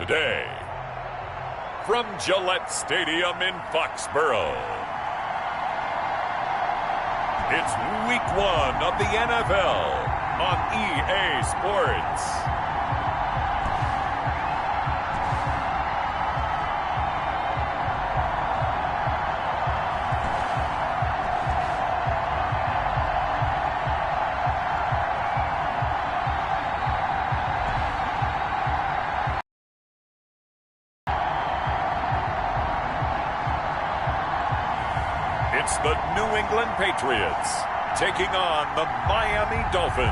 Today, from Gillette Stadium in Foxborough, it's Week 1 of the NFL on EA Sports. It's the New England Patriots taking on the Miami Dolphins.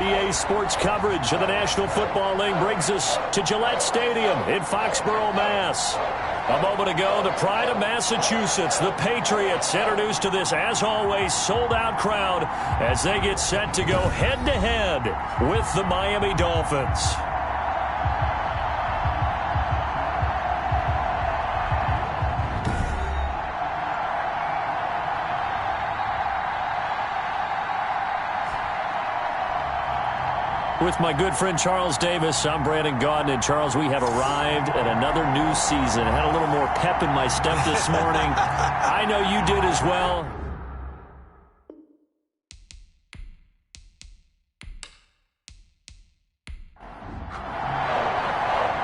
EA Sports coverage of the National Football League brings us to Gillette Stadium in Foxborough, Mass. A moment ago, the pride of Massachusetts, the Patriots, introduced to this, as always, sold-out crowd as they get set to go head-to-head with the Miami Dolphins. With my good friend Charles Davis, I'm Brandon Gaudin. And Charles, we have arrived at another new season. I had a little more pep in my step this morning. I know you did as well.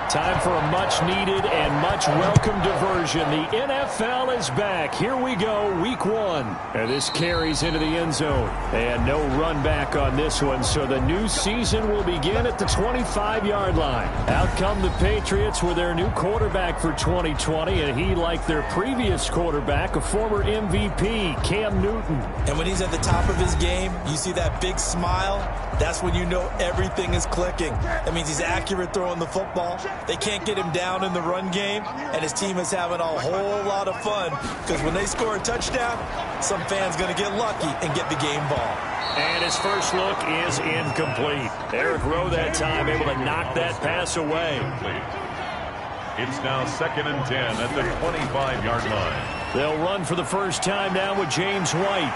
Time for a much-needed and much-welcome diversion. The NFL is back. Here we go, Week 1. And this carries into the end zone. And no run back on this one, so the new season will begin at the 25-yard line. Out come the Patriots with their new quarterback for 2020, and he, like their previous quarterback, a former MVP, Cam Newton. And when he's at the top of his game, you see that big smile. That's when you know everything is clicking. That means he's accurate throwing the football. They can't get him down in the run game, and his team is having a whole lot of fun because when they score a touchdown, some fan's going to get lucky and get the game ball. And his first look is incomplete. Eric Rowe that time able to knock that pass away. It's now 2nd and 10 at the 25-yard line. They'll run for the first time now with James White.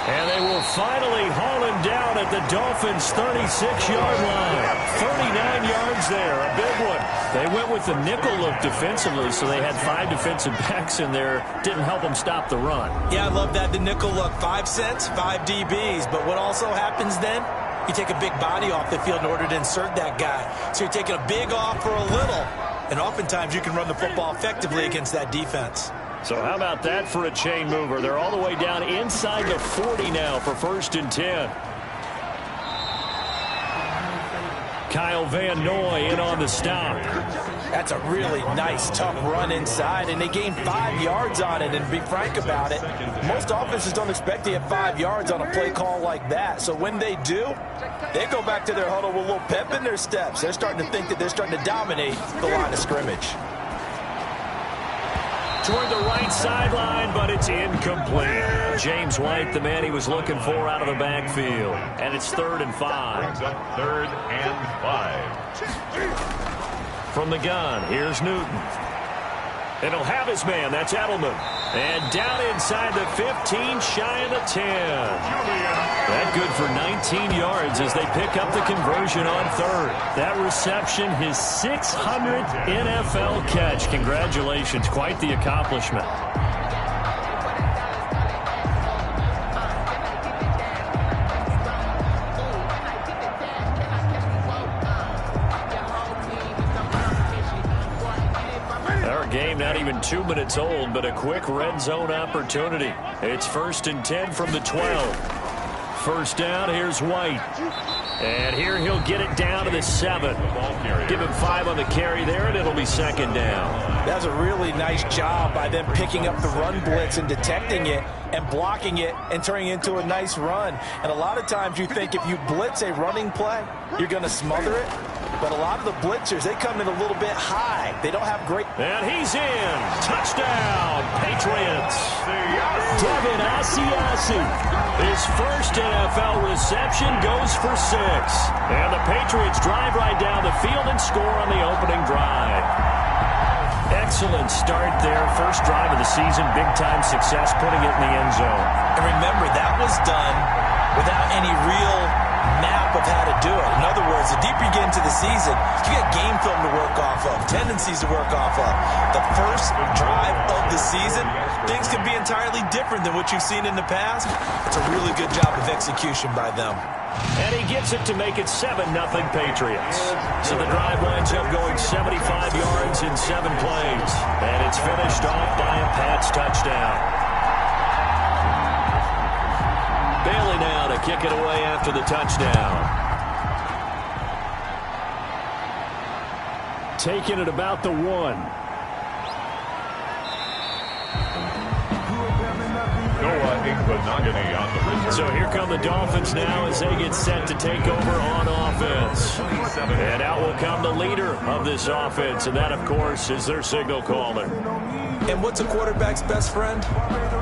And they will finally haul him down at the Dolphins' 36-yard line. 39 yards there, a big one. They went with the nickel look defensively, so they had 5 defensive backs in there. Didn't help them stop the run. Yeah, I love that, the nickel look. 5 cents, 5 DBs. But what also happens then? You take a big body off the field in order to insert that guy. So you're taking a big off for a little. And oftentimes you can run the football effectively against that defense. So how about that for a chain mover? They're all the way down inside the 40 now for 1st and 10. Kyle Van Noy in on the stop. That's a really nice, tough run inside, and they gained 5 yards on it. And to be frank about it, most offenses don't expect to get 5 yards on a play call like that. So when they do, they go back to their huddle with a little pep in their steps. They're starting to think that they're starting to dominate the line of scrimmage. Toward the right sideline, but it's incomplete. James White, the man he was looking for out of the backfield. And it's 3rd and 5. Brings up 3rd and 5. From the gun, here's Newton. And he'll have his man. That's Edelman. And down inside the 15, shy of the 10. That good for 19 yards as they pick up the conversion on 3rd. That reception, his 600th NFL catch. Congratulations. Quite the accomplishment. Game not even 2 minutes old, but a quick red zone opportunity. It's 1st and 10 from the 12. First down, here's White. And here he'll get it down to the 7. Give him 5 on the carry there, and it'll be 2nd down. That's a really nice job by them picking up the run blitz and detecting it and blocking it and turning it into a nice run. And a lot of times you think if you blitz a running play, you're going to smother it. But a lot of the blitzers, they come in a little bit high. They don't have great... And he's in. Touchdown, Patriots. Devin Asiasi. His first NFL reception goes for 6. And the Patriots drive right down the field and score on the opening drive. Excellent start there. First drive of the season. Big-time success putting it in the end zone. And remember, that was done without any real map of how to do it. In other words, the deeper you get into the season, you get game film to work off of, tendencies to work off of. The first drive of the season, things can be entirely different than what you've seen in the past. It's a really good job of execution by them. And he gets it to make it 7-0 Patriots. So the drive winds up going 75 yards in 7 plays. And it's finished off by a Pats touchdown. Bailey now to kick it away after the touchdown. Taking it about the 1. So here come the Dolphins now as they get set to take over on offense. And out will come the leader of this offense, and that, of course, is their signal caller. And what's a quarterback's best friend?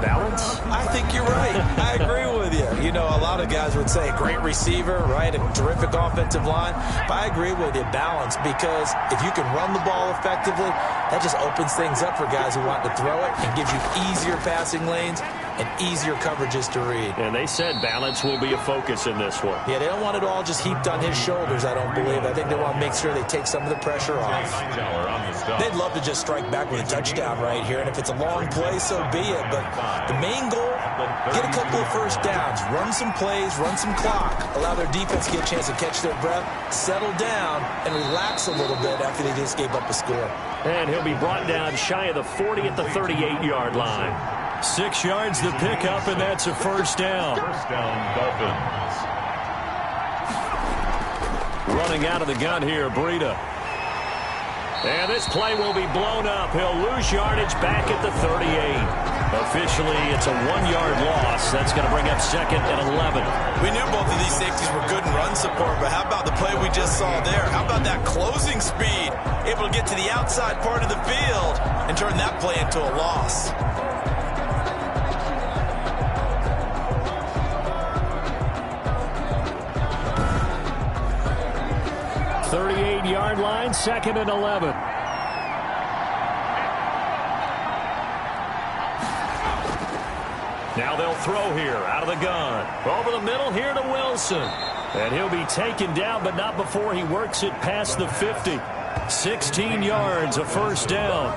Balance? I think you're right. I agree with you. You know, a lot of guys would say a great receiver, right? A terrific offensive line. But I agree with you, balance, because if you can run the ball effectively, that just opens things up for guys who want to throw it and gives you easier passing lanes and easier coverages to read. And they said balance will be a focus in this one. Yeah, they don't want it all just heaped on his shoulders, I don't believe. I think they want to make sure they take some of the pressure off. They'd love to just strike back with a touchdown right here, and if it's a long play, so be it. But the main goal, get a couple of first downs, run some plays, run some clock, allow their defense to get a chance to catch their breath, settle down, and relax a little bit after they just gave up a score. And he'll be brought down shy of the 40 at the 38-yard line. 6 yards the pickup, and that's a first down. First down, Dolphins. Running out of the gun here, Breida. And this play will be blown up. He'll lose yardage back at the 38. Officially, it's a 1-yard loss. That's going to bring up 2nd and 11. We knew both of these safeties were good in run support, but how about the play we just saw there? How about that closing speed? Able to get to the outside part of the field and turn that play into a loss. 38-yard line, 2nd and 11. Now they'll throw here out of the gun. Over the middle here to Wilson. And he'll be taken down, but not before he works it past the 50. 16 yards, a first down.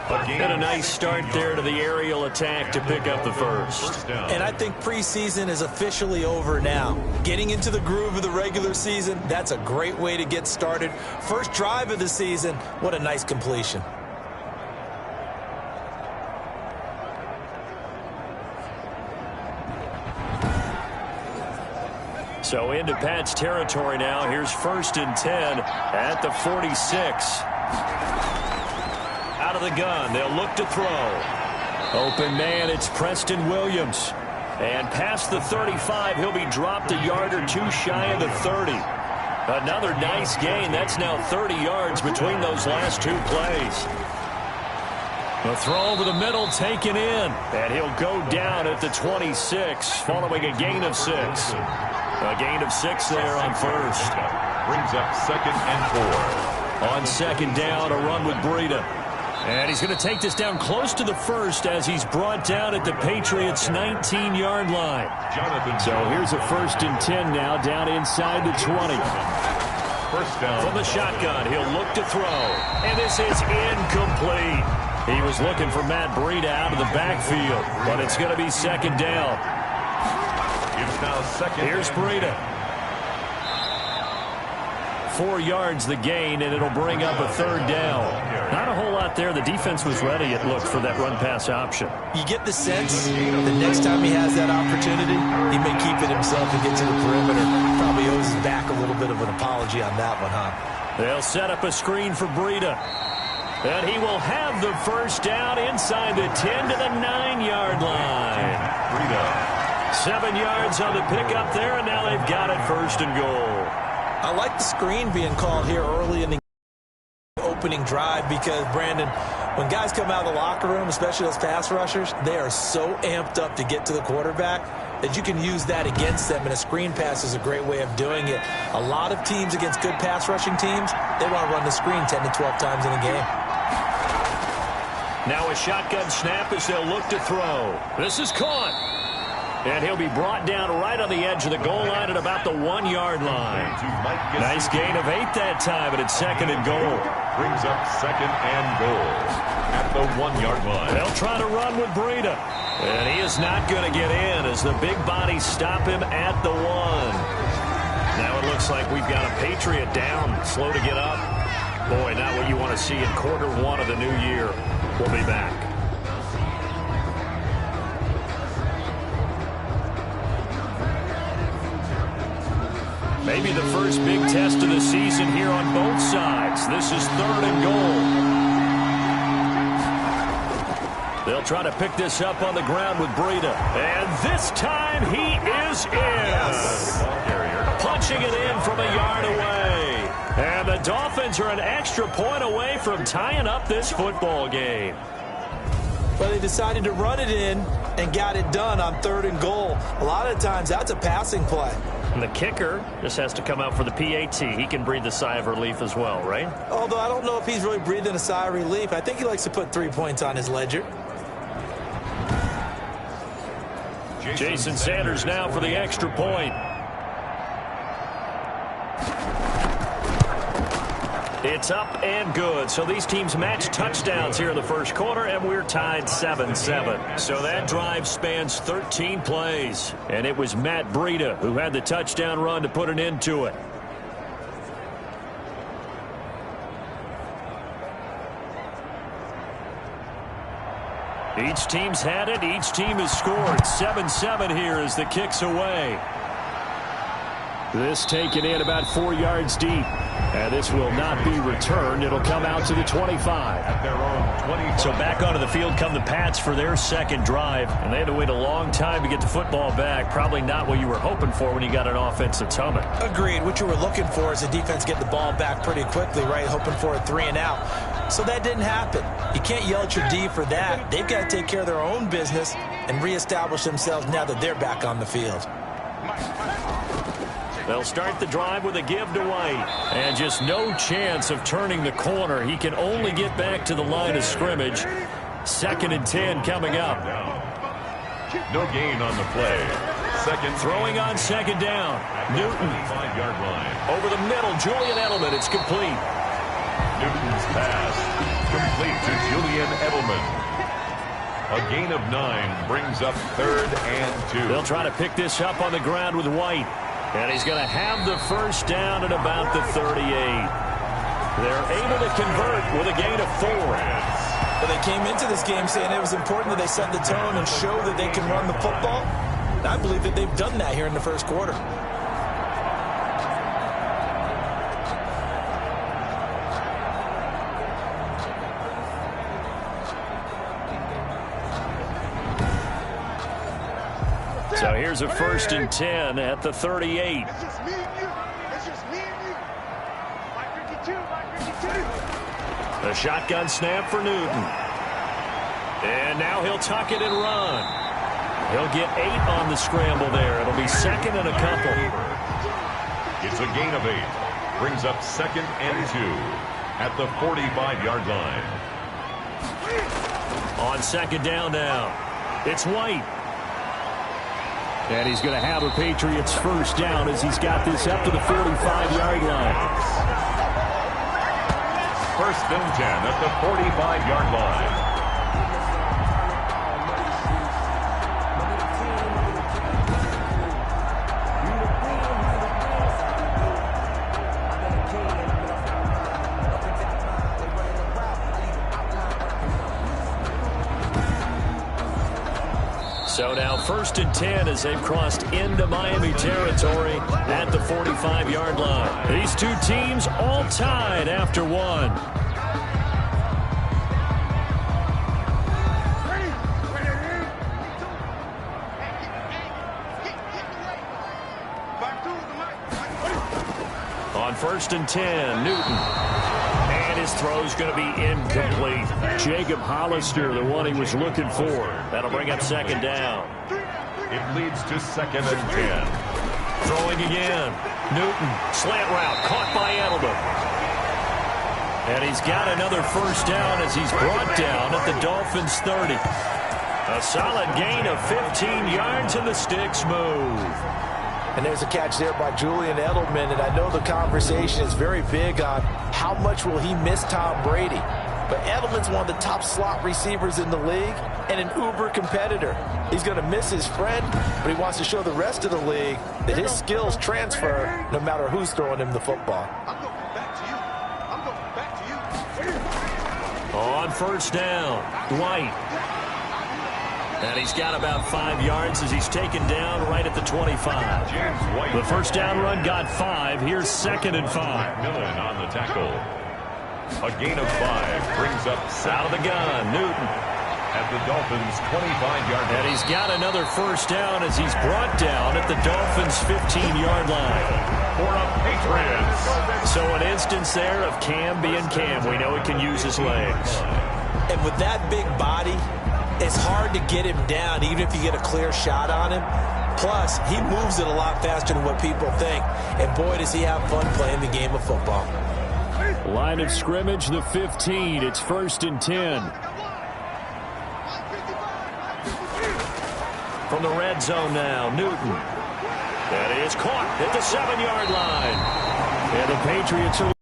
And a nice start there to the aerial attack to pick up the first. And I think preseason is officially over now. Getting into the groove of the regular season, that's a great way to get started. First drive of the season, what a nice completion. So into Pat's territory now. Here's 1st and 10 at the 46. Out of the gun, they'll look to throw. Open man, it's Preston Williams. And past the 35, he'll be dropped a yard or two shy of the 30. Another nice gain. That's now 30 yards between those last 2 plays. The throw over the middle taken in. And he'll go down at the 26 following a gain of 6. A gain of 6 there on first. Brings up 2nd and 4. On 2nd down, a run with Breida. And he's going to take this down close to the first as he's brought down at the Patriots' 19-yard line. So here's a 1st and 10 now, down inside the 20. First down. From the shotgun, he'll look to throw. And this is incomplete. He was looking for Matt Breida out of the backfield, but it's going to be 2nd down. It's now 2nd. Here's Breida. 4 yards the gain, and it'll bring up a 3rd down. Not a whole lot there. The defense was ready, it looked, for that run-pass option. You get the sense that next time he has that opportunity, he may keep it himself and get to the perimeter. Probably owes his back a little bit of an apology on that one, huh? They'll set up a screen for Breida. And he will have the first down inside the 10 to the 9-yard line. Breida. 7 yards on the pickup there, and now they've got it 1st and goal. I like the screen being called here early in the opening drive because, Brandon, when guys come out of the locker room, especially those pass rushers, they are so amped up to get to the quarterback that you can use that against them, and a screen pass is a great way of doing it. A lot of teams against good pass rushing teams, they want to run the screen 10 to 12 times in a game. Now a shotgun snap as they'll look to throw. This is caught. And he'll be brought down right on the edge of the goal line at about the 1-yard line. Nice gain of 8 that time, and it's 2nd and goal. Brings up 2nd and goal at the 1-yard line. They'll try to run with Breida. And he is not going to get in as the big bodies stop him at the 1. Now it looks like we've got a Patriot down, slow to get up. Boy, not what you want to see in quarter 1 of the new year. We'll be back. Maybe the first big test of the season here on both sides. This is 3rd and goal. They'll try to pick this up on the ground with Breida. And this time he is in. Yes. Punching it in from a yard away. And the Dolphins are an extra point away from tying up this football game. Well, they decided to run it in and got it done on 3rd and goal. A lot of times that's a passing play. And the kicker just has to come out for the PAT. He can breathe a sigh of relief as well, right? Although I don't know if he's really breathing a sigh of relief. I think he likes to put 3 points on his ledger. Jason Sanders now for the extra point. It's up and good. So these teams match touchdowns here in the first quarter, and we're tied 7-7. So that drive spans 13 plays. And it was Matt Breida who had the touchdown run to put an end to it. Each team's had it. Each team has scored. 7-7 here as the kick's away. This taken in about 4 yards deep. And this will not be returned. It'll come out to the 25. At their own 25. So back onto the field come the Pats for their second drive. And they had to wait a long time to get the football back. Probably not what you were hoping for when you got an offense that's humming. Agreed. What you were looking for is the defense get the ball back pretty quickly, right? Hoping for a 3 and out. So that didn't happen. You can't yell at your D for that. They've got to take care of their own business and reestablish themselves now that they're back on the field. They'll start the drive with a give to White. And just no chance of turning the corner. He can only get back to the line of scrimmage. 2nd and 10 coming up. No gain on the play. Throwing on 2nd down. Newton. 5-yard line. Over the middle, Julian Edelman. It's complete. Newton's pass complete to Julian Edelman. A gain of 9 brings up 3rd and 2. They'll try to pick this up on the ground with White. And he's going to have the first down at about the 38. They're able to convert with a gain of 4. Well, they came into this game saying it was important that they set the tone and show that they can run the football. And I believe that they've done that here in the first quarter. So here's a 1st and 10 at the 38. It's just me and you. It's just me and you. My 52, my 52. A shotgun snap for Newton. And now he'll tuck it and run. He'll get 8 on the scramble there. It'll be 2nd and a couple. It's a gain of 8. Brings up 2nd and 2 at the 45-yard line. On 2nd down now. It's White. And he's going to have a Patriots first down as he's got this up to the 45-yard line. 1st and 10 at the 45-yard line. So now 1st and 10 as they've crossed into Miami territory at the 45-yard line. These two teams all tied after 1. On 1st and 10, Newton. His throw's going to be incomplete. Jacob Hollister, the one he was looking for. That'll bring up 2nd down. It leads to 2nd and 10. Throwing again. Newton, slant route, caught by Edelman. And he's got another first down as he's brought down at the Dolphins' 30. A solid gain of 15 yards, and the sticks move. And there's a catch there by Julian Edelman, and I know the conversation is very big on how much will he miss Tom Brady. But Edelman's one of the top slot receivers in the league and an uber competitor. He's going to miss his friend, but he wants to show the rest of the league that his skills transfer no matter who's throwing him the football. I'm going back to you. I'm going back to you. On first down, Dwight. And he's got about 5 yards as he's taken down right at the 25. The first down run got 5. Here's 2nd and 5. Millen on the tackle. A gain of 5 brings up out of the gun, Newton. At the Dolphins' 25-yard line. And he's got another first down as he's brought down at the Dolphins' 15-yard line. For the Patriots. So an instance there of Cam being Cam. We know he can use his legs. And with that big body, it's hard to get him down, even if you get a clear shot on him. Plus, he moves it a lot faster than what people think. And boy, does he have fun playing the game of football. Line of scrimmage, the 15. It's 1st and 10. From the red zone now, Newton. That is caught at the 7-yard line. And the Patriots are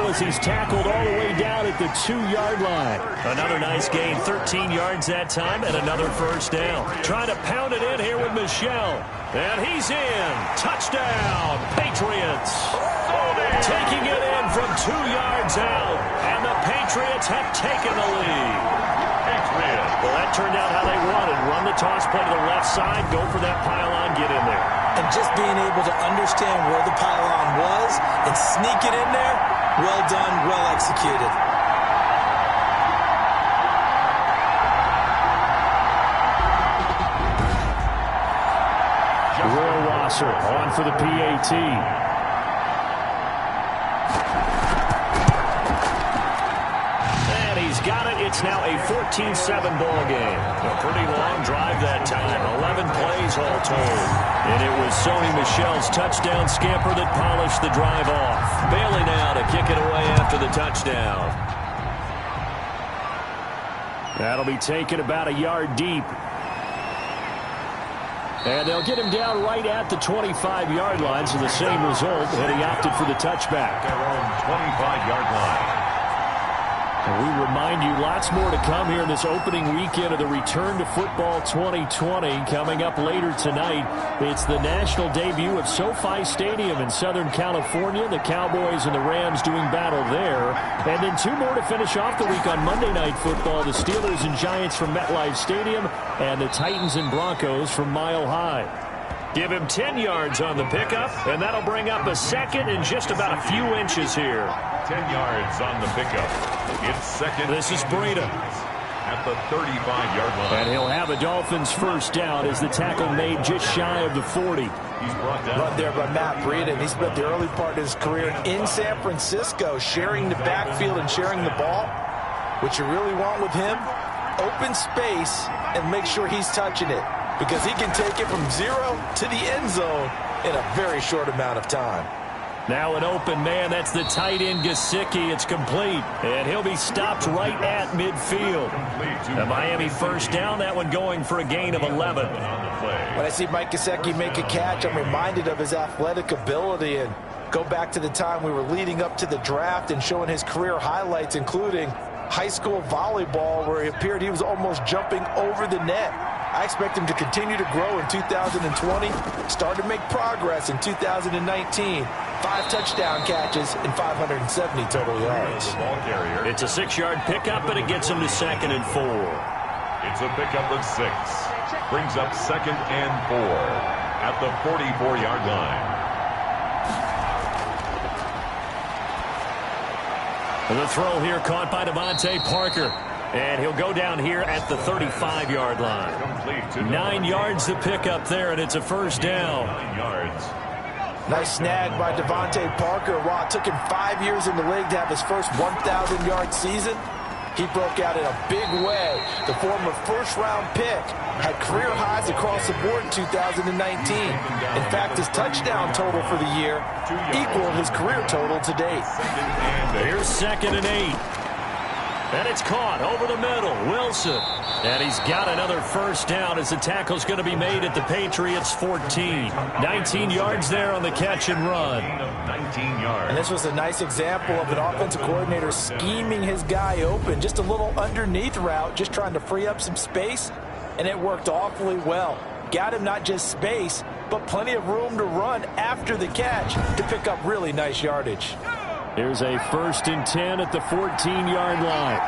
as he's tackled all the way down at the 2-yard line. Another nice gain, 13 yards that time, and another first down. Trying to pound it in here with Michel. And he's in. Touchdown, Patriots. Taking it in from 2 yards out. And the Patriots have taken the lead. Well, that turned out how they wanted. Run the toss play to the left side, go for that pylon, get in there. And just being able to understand where the pylon was and sneak it in there, well done, well executed. Roy Wasser on for the PAT. Got it. It's now a 14-7 ball game. A pretty long drive that time. 11 plays all told. And it was Sony Michel's touchdown scamper that polished the drive off. Bailey now to kick it away after the touchdown. That'll be taken about a yard deep. And they'll get him down right at the 25-yard line, so the same result, and he opted for the touchback. Their own 25-yard line. And we remind you, lots more to come here in this opening weekend of the Return to Football 2020. Coming up later tonight, it's the national debut of SoFi Stadium in Southern California. The Cowboys and the Rams doing battle there. And then 2 more to finish off the week on Monday Night Football. The Steelers and Giants from MetLife Stadium, and the Titans and Broncos from Mile High. Give him 10 yards on the pickup, and that'll bring up a 2nd and just about a few inches here. 10 yards on the pickup. It's 2nd. This is Breida at the 35-yard line. And he'll have a Dolphins first down as the tackle made just shy of the 40. He's brought down. Run there by Matt Breida, and he spent the early part of his career in San Francisco sharing the backfield and sharing the ball. What you really want with him, open space and make sure he's touching it, because he can take it from 0 to the end zone in a very short amount of time. Now an open man. That's the tight end, Gesicki. It's complete. And he'll be stopped right at midfield. The Miami first down. That one going for a gain of 11. When I see Mike Gesicki make a catch, I'm reminded of his athletic ability, and go back to the time we were leading up to the draft and showing his career highlights, including high school volleyball, where it appeared he was almost jumping over the net. I expect him to continue to grow in 2020, start to make progress in 2019. 5 touchdown catches and 570 total yards. It's a 6-yard pickup, but it gets him to 2nd and 4. It's a pickup of 6. Brings up 2nd and 4 at the 44-yard line. The throw here caught by Devontae Parker. And he'll go down here at the 35-yard line. 9 yards to pick up there, and it's a first down. 9 yards. Nice snag by Devontae Parker. While it took him 5 years in the league to have his first 1,000-yard season, he broke out in a big way. The former first-round pick had career highs across the board in 2019. In fact, his touchdown total for the year equaled his career total to date. Here's 2nd and 8. And it's caught over the middle. Wilson. And he's got another first down as the tackle's going to be made at the Patriots 14. 19 yards there on the catch and run. 19 yards. And this was a nice example of an offensive coordinator scheming his guy open. Just a little underneath route, just trying to free up some space. And it worked awfully well. Got him not just space, but plenty of room to run after the catch to pick up really nice yardage. Here's a 1st and 10 at the 14-yard line.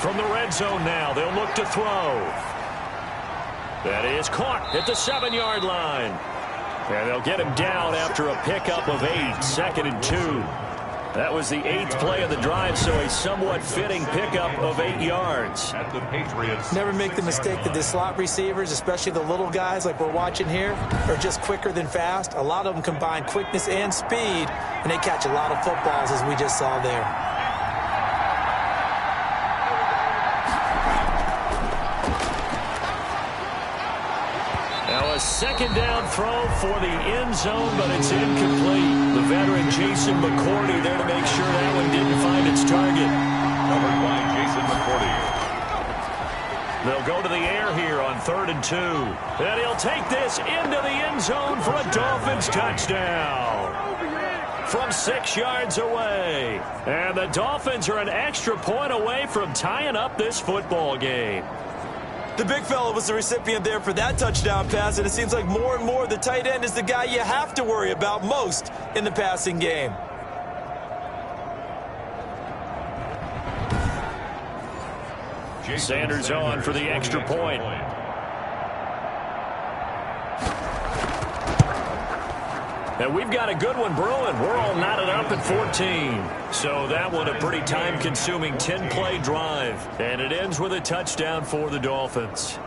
From the red zone now, they'll look to throw. That is caught at the 7-yard line. And they'll get him down after a pickup of 8, 2nd and 2. That was the 8th play of the drive, so a somewhat fitting pickup of 8 yards. At the Patriots. Never make the mistake that the slot receivers, especially the little guys like we're watching here, are just quicker than fast. A lot of them combine quickness and speed, and they catch a lot of footballs, as we just saw there. Now a 2nd down throw for the end zone, but it's incomplete. The veteran Jason McCourty there to make sure that one didn't find its target. Covered by Jason McCourty. They'll go to the air here on 3rd and 2. And he'll take this into the end zone for a Dolphins touchdown. From 6 yards away. And the Dolphins are an extra point away from tying up this football game. The big fella was the recipient there for that touchdown pass, and it seems like more and more the tight end is the guy you have to worry about most in the passing game. Sanders on for the extra point. And we've got a good one brewing. We're all knotted up at 14. So that one a pretty time-consuming 10-play drive. And it ends with a touchdown for the Dolphins.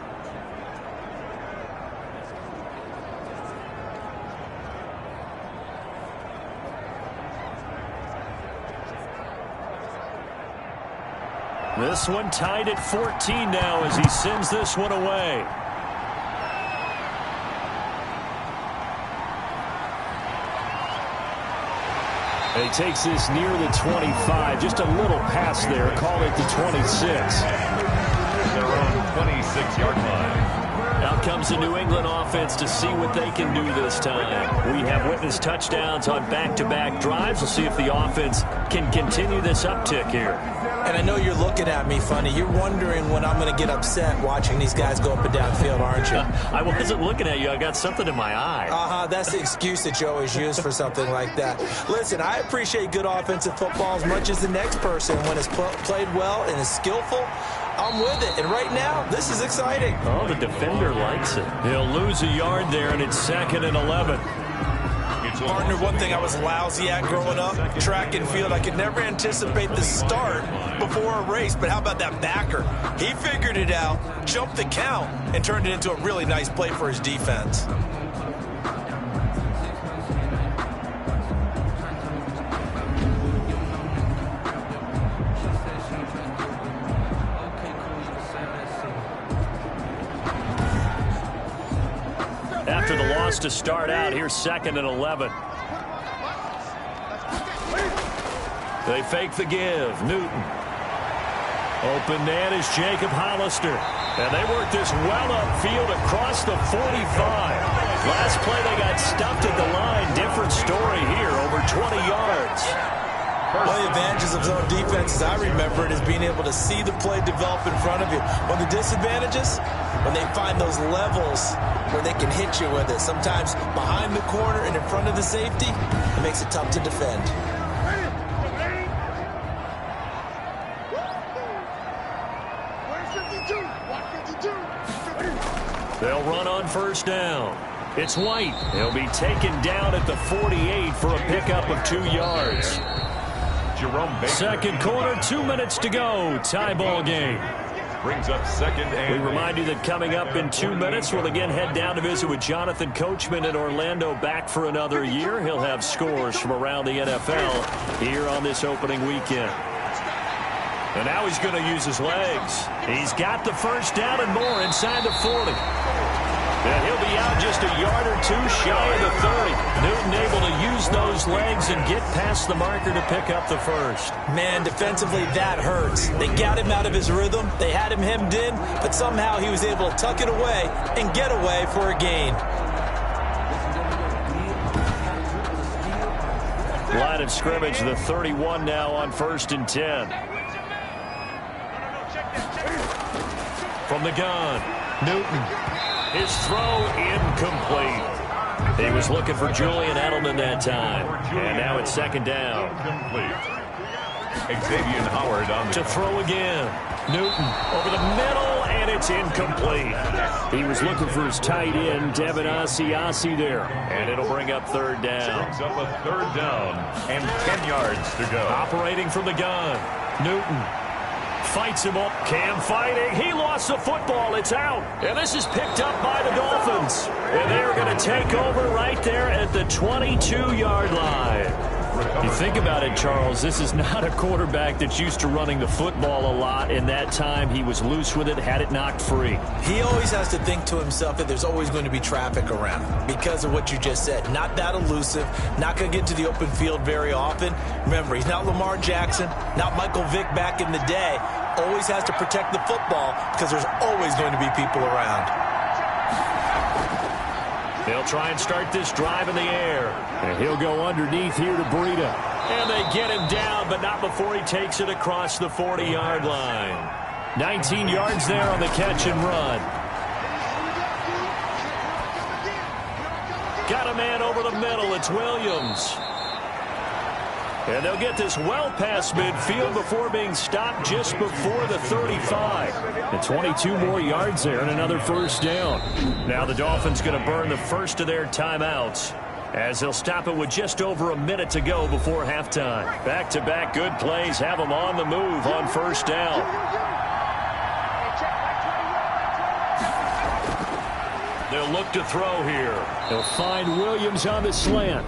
This one tied at 14 now as he sends this one away. He takes this near the 25. Just a little pass there. Call it the 26. Their own 26-yard line. Out comes the New England offense to see what they can do this time. We have witnessed touchdowns on back-to-back drives. We'll see if the offense can continue this uptick here. And I know you're looking at me funny. You're wondering when I'm going to get upset watching these guys go up and down field, aren't you? I wasn't looking at you. I got something in my eye. That's the excuse that you always use for something like that. Listen, I appreciate good offensive football as much as the next person. When it's played well and is skillful, I'm with it. And right now, this is exciting. Oh, the defender likes it. He'll lose a yard there, and it's 2nd and 11. Partner, one thing I was lousy at growing up, track and field. I could never anticipate the start before a race, but how about that backer? He figured it out, jumped the count, and turned it into a really nice play for his defense. After the loss to start out, here's 2nd and 11. They fake the give. Newton. Open man is Jacob Hollister. And they work this well upfield across the 45. Last play they got stuffed at the line. Different story here, over 20 yards. One of the advantages of zone defense, as I remember it, is being able to see the play develop in front of you. One of the disadvantages, when they find those levels where they can hit you with it. Sometimes behind the corner and in front of the safety, it makes it tough to defend. They'll run on 1st down. It's White. He'll be taken down at the 48 for a pickup of 2 yards. Second quarter, 2 minutes to go. Tie ball game. Brings up 2nd and... We remind you that coming up in 2 minutes, we'll again head down to visit with Jonathan Coachman in Orlando, back for another year. He'll have scores from around the NFL here on this opening weekend. And now he's going to use his legs. He's got the first down and more inside the 40. And he'll be out just a yard or two shy of the 30. Newton able to use those legs and get past the marker to pick up the first. Man, defensively, that hurts. They got him out of his rhythm. They had him hemmed in, but somehow he was able to tuck it away and get away for a gain. Line of scrimmage, the 31 now on 1st and 10. From the gun, Newton. His throw incomplete. He was looking for Julian Edelman that time. And now it's 2nd down. Xavier Howard on the to throw again. Newton over the middle, and it's incomplete. He was looking for his tight end, Devin Asiasi there. And it'll bring up 3rd down. Brings up a 3rd down and 10 yards to go. Operating from the gun, Newton fights him up. Cam fighting. He lost the football. It's out. And this is picked up by the Dolphins. And they're going to take over right there at the 22-yard line. You think about it, Charles, this is not a quarterback that's used to running the football a lot. In that time, he was loose with it, had it knocked free. He always has to think to himself that there's always going to be traffic around because of what you just said. Not that elusive, not going to get to the open field very often. Remember, he's not Lamar Jackson, not Michael Vick back in the day. Always has to protect the football because there's always going to be people around. They'll try and start this drive in the air. And he'll go underneath here to Breida. And they get him down, but not before he takes it across the 40-yard line. 19 yards there on the catch and run. Got a man over the middle. It's Williams. And they'll get this well past midfield before being stopped just before the 35. And 22 more yards there and another 1st down. Now the Dolphins going to burn the first of their timeouts as they'll stop it with just over a minute to go before halftime. Back-to-back good plays have them on the move on 1st down. They'll look to throw here. They'll find Williams on the slant.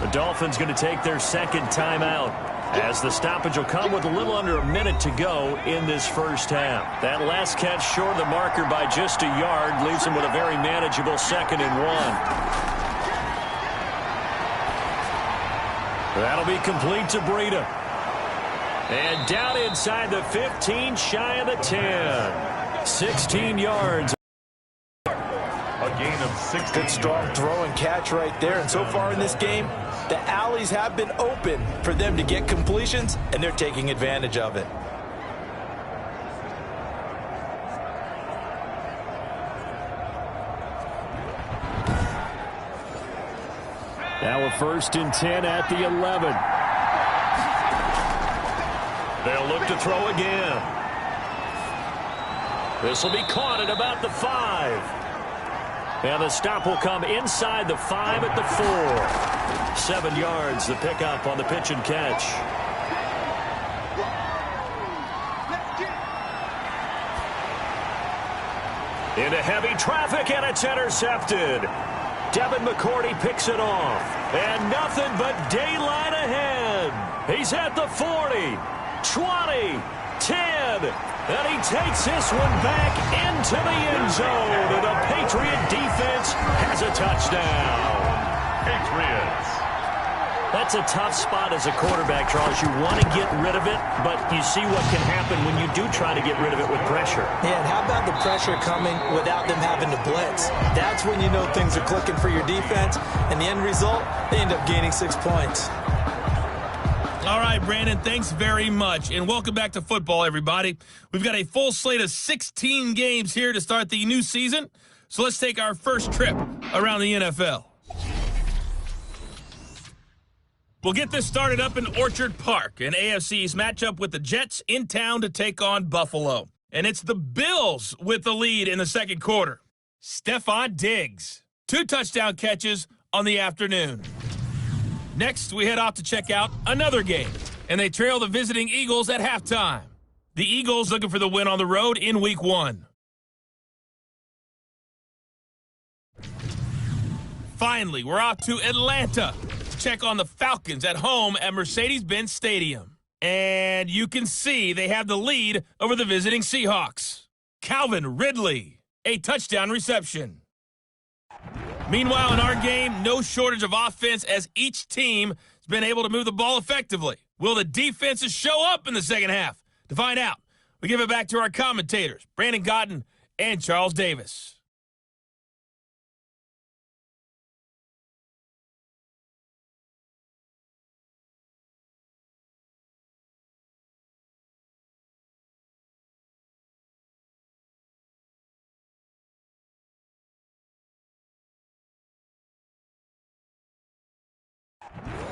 The Dolphins going to take their 2nd timeout as the stoppage will come with a little under a minute to go in this 1st half. That last catch short of the marker by just a yard leaves them with a very manageable 2nd and 1. That'll be complete to Breida. And down inside the 15, shy of the 10. 16 yards. A gain of 16 Good strong yards. throw and catch right there. And so far in this game, the alleys have been open for them to get completions, and they're taking advantage of it. Now a 1st and 10 at the 11. They'll look to throw again. This will be caught at about the 5. And the stop will come inside the 5 at the 4. 7 yards, the pickup on the pitch and catch. Into heavy traffic, and it's intercepted. Devin McCourty picks it off. And nothing but daylight ahead. He's at the 40, 20, 10. And he takes this one back into the end zone. And the Patriot defense has a touchdown. Patriots. That's a tough spot as a quarterback, Charles. You want to get rid of it, but you see what can happen when you do try to get rid of it with pressure. Yeah, and how about the pressure coming without them having to blitz? That's when you know things are clicking for your defense. And the end result, they end up gaining 6 points. All right, Brandon, thanks very much. And welcome back to football, everybody. We've got a full slate of 16 games here to start the new season. So let's take our first trip around the NFL. We'll get this started up in Orchard Park, an AFC's matchup with the Jets in town to take on Buffalo. And it's the Bills with the lead in the 2nd quarter. Stephon Diggs, 2 touchdown catches on the afternoon. Next, we head off to check out another game, and they trail the visiting Eagles at halftime. The Eagles looking for the win on the road in Week 1. Finally, we're off to Atlanta to check on the Falcons at home at Mercedes-Benz Stadium. And you can see they have the lead over the visiting Seahawks. Calvin Ridley, a touchdown reception. Meanwhile, in our game, no shortage of offense as each team has been able to move the ball effectively. Will the defenses show up in the second half? To find out, we give it back to our commentators, Brandon Godden and Charles Davis.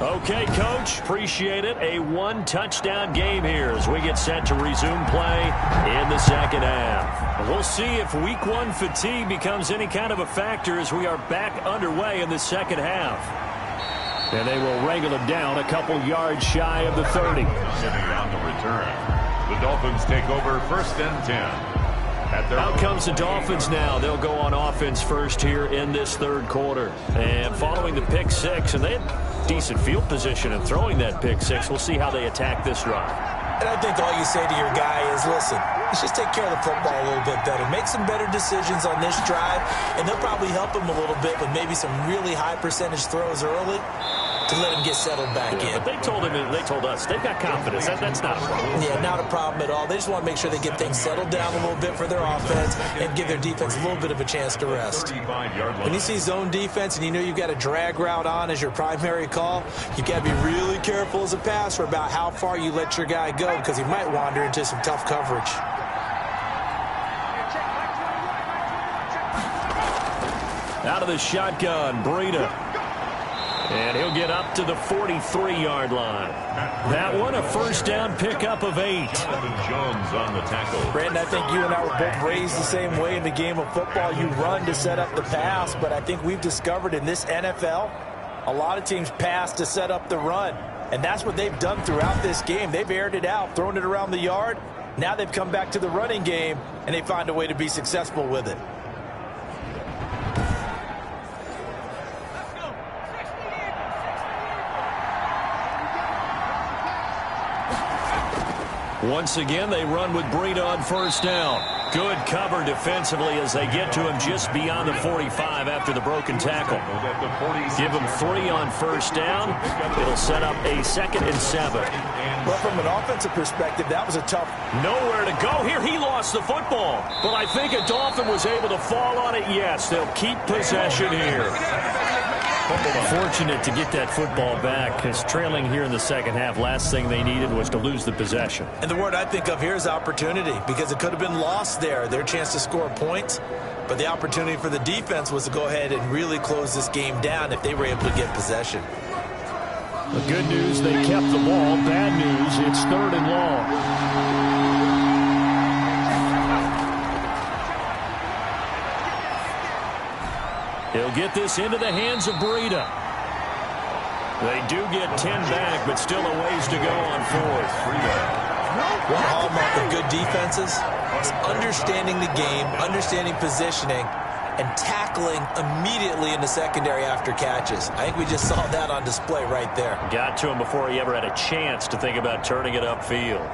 Okay, Coach, appreciate it. A one-touchdown game here as we get set to resume play in the second half. We'll see if Week 1 fatigue becomes any kind of a factor as we are back underway in the second half. And they will wrangle him down a couple yards shy of the 30. Sitting on the return. The Dolphins take over 1st and 10. Out comes the Dolphins now. They'll go on offense first here in this third quarter. And following the pick six, and they had decent field position in throwing that pick six. We'll see how they attack this drive. And I think all you say to your guy is, listen, let's just take care of the football a little bit better. Make some better decisions on this drive, and they'll probably help him a little bit with maybe some really high percentage throws early to let him get settled back in. But they told us, they've got confidence. That's not a problem. Yeah, not a problem at all. They just want to make sure they get things settled down a little bit for their offense and give their defense a little bit of a chance to rest. When you see zone defense and you know you've got a drag route on as your primary call, you've got to be really careful as a passer about how far you let your guy go because he might wander into some tough coverage. Out of the shotgun, Breida. And he'll get up to the 43-yard line. That one, a first down pickup of 8. Jones on the tackle. Brandon, I think you and I were both raised the same way in the game of football. You run to set up the pass, but I think we've discovered in this NFL, a lot of teams pass to set up the run. And that's what they've done throughout this game. They've aired it out, thrown it around the yard. Now they've come back to the running game, and they find a way to be successful with it. Once again, they run with Breida on first down. Good cover defensively as they get to him just beyond the 45 after the broken tackle. Give him 3 on first down. It'll set up a 2nd and 7. Well, from an offensive perspective, that was a tough. Nowhere to go here. He lost the football. But I think a Dolphin was able to fall on it. Yes, they'll keep possession here. Fortunate to get that football back because trailing here in the second half, last thing they needed was to lose the possession. And the word I think of here is opportunity because it could have been lost there, their chance to score points. But the opportunity for the defense was to go ahead and really close this game down if they were able to get possession. The good news, they kept the ball. Bad news, it's 3rd and long. He'll get this into the hands of Breida. They do get 10 back, but still a ways to go on 4th. One hallmark of good defenses is understanding the game, understanding positioning, and tackling immediately in the secondary after catches. I think we just saw that on display right there. Got to him before he ever had a chance to think about turning it upfield.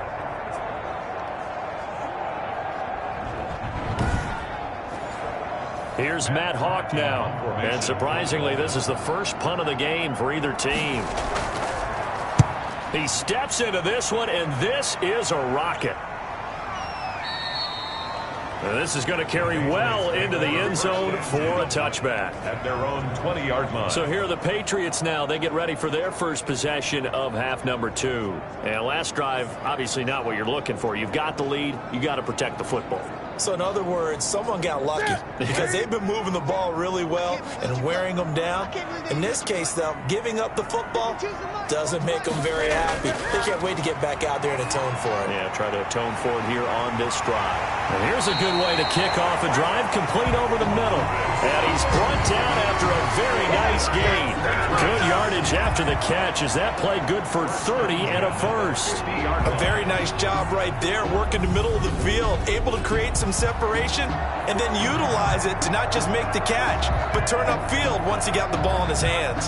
Here's Matt Hawk now. And surprisingly, this is the first punt of the game for either team. He steps into this one, and this is a rocket. And this is going to carry well into the end zone for a touchback. At their own 20-yard line. So here are the Patriots now. They get ready for their first possession of half number 2. And last drive, obviously not what you're looking for. You've got the lead. You got to protect the football. So in other words, someone got lucky because they've been moving the ball really well and wearing them down. In this case, though, giving up the football doesn't make them very happy. They can't wait to get back out there and atone for it. Yeah, try to atone for it here on this drive. And here's a good way to kick off a drive, complete over the middle. And he's brought down after a very nice gain. Good yardage after the catch as that play good for 30 and a first. A very nice job right there, working the middle of the field, able to create some separation and then utilize it to not just make the catch, but turn upfield once he got the ball in his hands.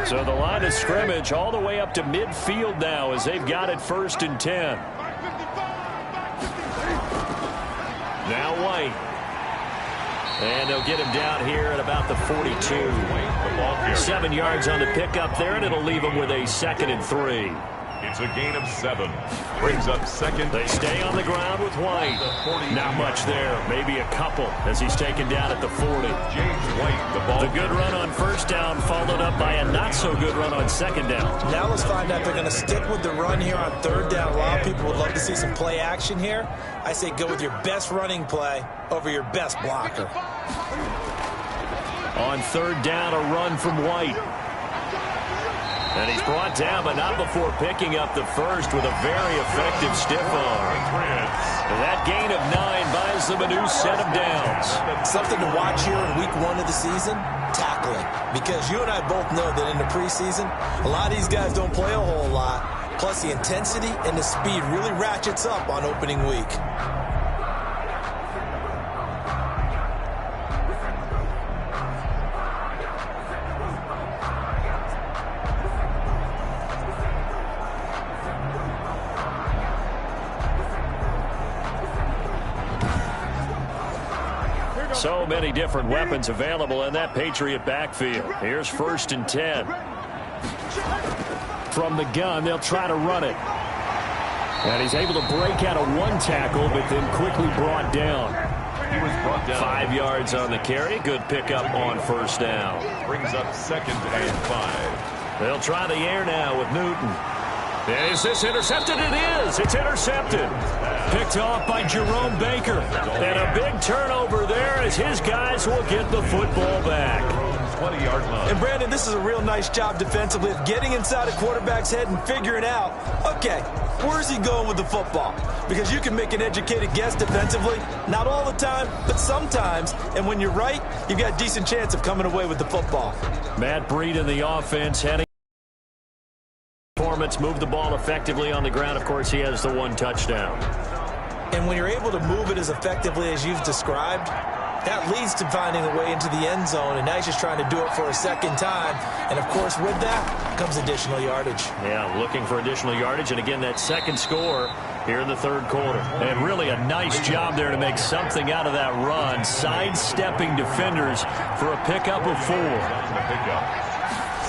So the line of scrimmage all the way up to midfield now as they've got it 1st and 10. Now White. And they'll get him down here at about the 42. 7 yards on the pickup there, and it'll leave him with a 2nd and 3. It's a gain of 7. Brings up 2nd. They stay on the ground with White. Not much there. Maybe a couple as he's taken down at the 40. James White, the ball. The good run on 1st down followed up by a not-so-good run on 2nd down. Now let's find out if they're going to stick with the run here on 3rd down. A lot of people would love to see some play action here. I say go with your best running play over your best blocker. On 3rd down, a run from White. And he's brought down, but not before picking up the 1st with a very effective stiff arm. And that gain of 9 buys them a new set of downs. Something to watch here in week 1 of the season, tackling. Because you and I both know that in the preseason, a lot of these guys don't play a whole lot. Plus the intensity and the speed really ratchets up on opening week. So many different weapons available in that Patriot backfield. Here's 1st and 10. From the gun, they'll try to run it. And he's able to break out of 1 tackle, but then quickly brought down. He was brought down. 5 yards on the carry. Good pickup on 1st down. Brings up 2nd and 5. They'll try the air now with Newton. Is this intercepted? It is. It's intercepted. Picked off by Jerome Baker. And a big turnover there as his guys will get the football back. 20-yard line. And Brandon, this is a real nice job defensively of getting inside a quarterback's head and figuring out, okay, where's he going with the football? Because you can make an educated guess defensively, not all the time, but sometimes. And when you're right, you've got a decent chance of coming away with the football. Matt Breed in the offense heading. Move the ball effectively on the ground. Of course, he has the 1 touchdown. And when you're able to move it as effectively as you've described, that leads to finding a way into the end zone, and now he's just trying to do it for a 2nd time. And, of course, with that comes additional yardage. Yeah, looking for additional yardage, and again, that 2nd score here in the 3rd quarter. And really a nice job there to make something out of that run, sidestepping defenders for a pickup of 4.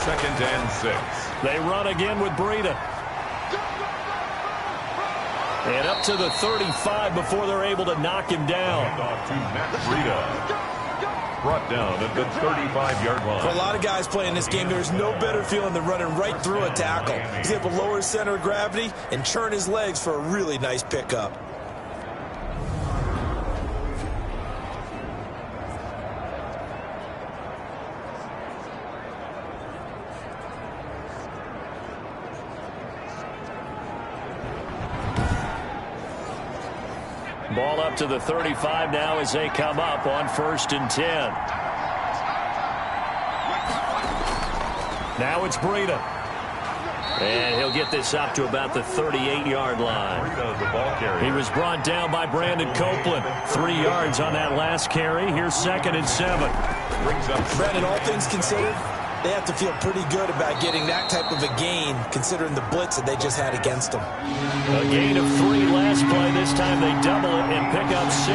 2nd and 6. They run again with Breida. And up to the 35 before they're able to knock him down. Off to Matt Breida. Brought down at the 35-yard line. For a lot of guys playing this game, there's no better feeling than running right through a tackle. He's able to lower his center of gravity and churn his legs for a really nice pickup. Ball up to the 35 now as they come up on 1st and 10. Now it's Breida. And he'll get this up to about the 38-yard line. The ball carrier. He was brought down by Brandon Copeland. 3 yards on that last carry. Here's 2nd and 7. Brings up Brandon, all things considered, they have to feel pretty good about getting that type of a gain, considering the blitz that they just had against them. A gain of 3 last play. This time they double it and pick up 6.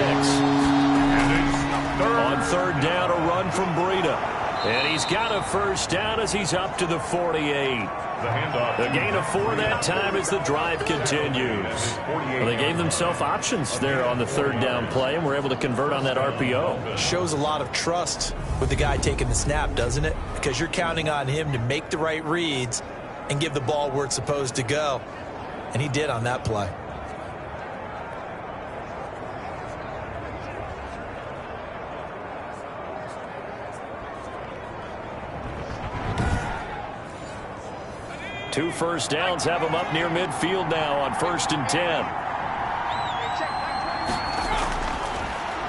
On 3rd down, a run from Breida. And he's got a 1st down as he's up to the 48. A gain of 4 that time as the drive continues. Well, they gave themselves options there on the 3rd down play and were able to convert on that RPO. Shows a lot of trust with the guy taking the snap, doesn't it? Because you're counting on him to make the right reads and give the ball where it's supposed to go. And he did on that play. Two 1st downs have him up near midfield now on 1st and 10.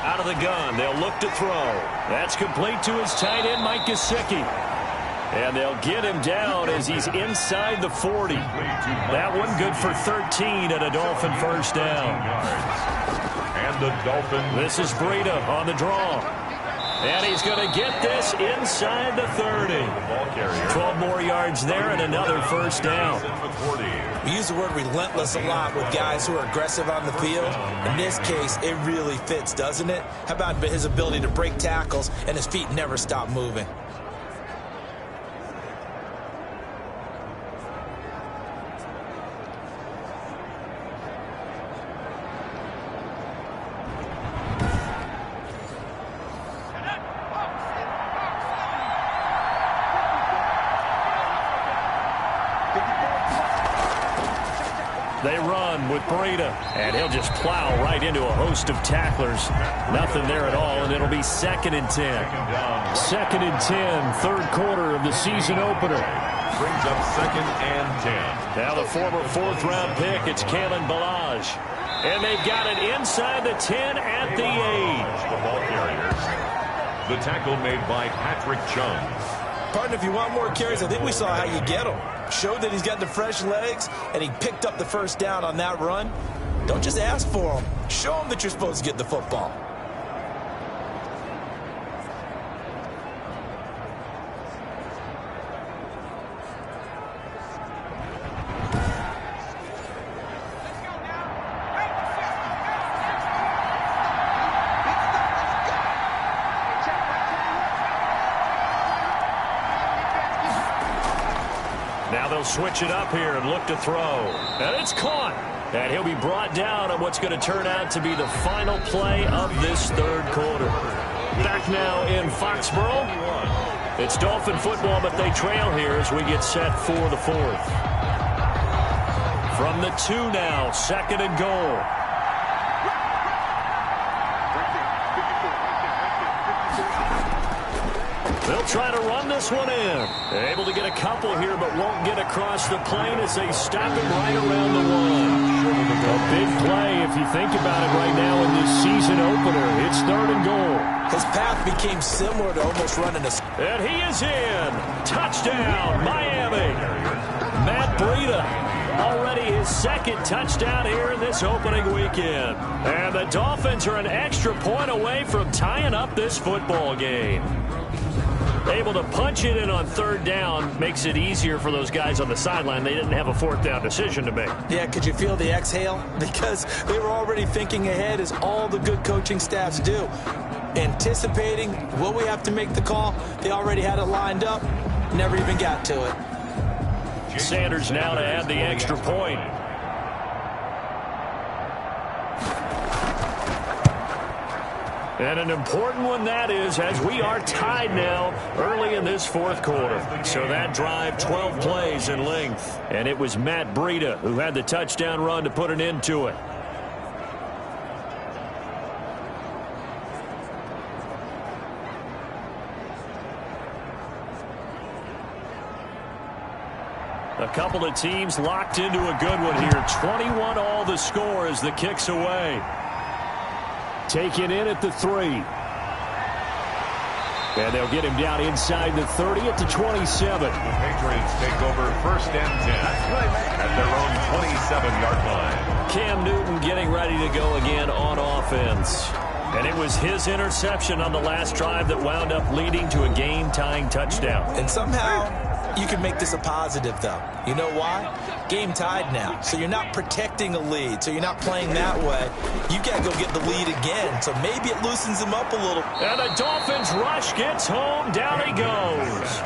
Out of the gun, they'll look to throw. That's complete to his tight end, Mike Gesicki. And they'll get him down as he's inside the 40. That one good for 13 and a Dolphin 1st down. And the Dolphins. This is Breida on the draw. And he's going to get this inside the 30. 12 more yards there and another first down. We use the word relentless a lot with guys who are aggressive on the field. In this case, it really fits, doesn't it? How about his ability to break tackles and his feet never stop moving? They run with Breida, and he'll just plow right into a host of tacklers. Nothing there at all, and it'll be 2nd and 10. 2nd and 10, third quarter of the season opener. Brings up 2nd and 10. Now the former 4th-round pick, it's Kalen Ballage. And they've got it inside the 10 at the 8. The ball carriers. The tackle made by Patrick Chung. Partner, if you want more carries, I think we saw how you get them. Showed that he's got the fresh legs, and he picked up the first down on that run. Don't just ask for them. Show them that you're supposed to get the football. Now they'll switch it up here and look to throw. And it's caught. And he'll be brought down on what's going to turn out to be the final play of this third quarter. Back now in Foxborough. It's Dolphin football, but they trail here as we get set for the 4th. From the 2 now, 2nd and goal. They'll try to run this one in. They're able to get a couple here, but won't get across the plane as they stop him right around the 1. A big play if you think about it right now in this season opener. It's 3rd and goal. His path became similar to almost running a... And he is in. Touchdown, Miami. Matt Breida. Already his 2nd touchdown here in this opening weekend. And the Dolphins are an extra point away from tying up this football game. Able to punch it in on 3rd down makes it easier for those guys on the sideline. They didn't have a 4th down decision to make. Yeah, could you feel the exhale? Because they were already thinking ahead, as all the good coaching staffs do. Anticipating, will we have to make the call? They already had it lined up, never even got to it. Sanders now to add the extra point. And an important one that is, as we are tied now early in this 4th quarter. So that drive, 12 plays in length. And it was Matt Breida who had the touchdown run to put an end to it. A couple of teams locked into a good one here. 21 all the score as the kick's away. Taken in at the 3. And they'll get him down inside the 30 at the 27. The Patriots take over 1st and 10 at their own 27-yard line. Cam Newton getting ready to go again on offense. And it was his interception on the last drive that wound up leading to a game-tying touchdown. And somehow you can make this a positive, though. You know why? Game tied now. So you're not protecting a lead. So you're not playing that way. You got to go get the lead again. So maybe it loosens them up a little. And the Dolphins rush gets home. Down he goes.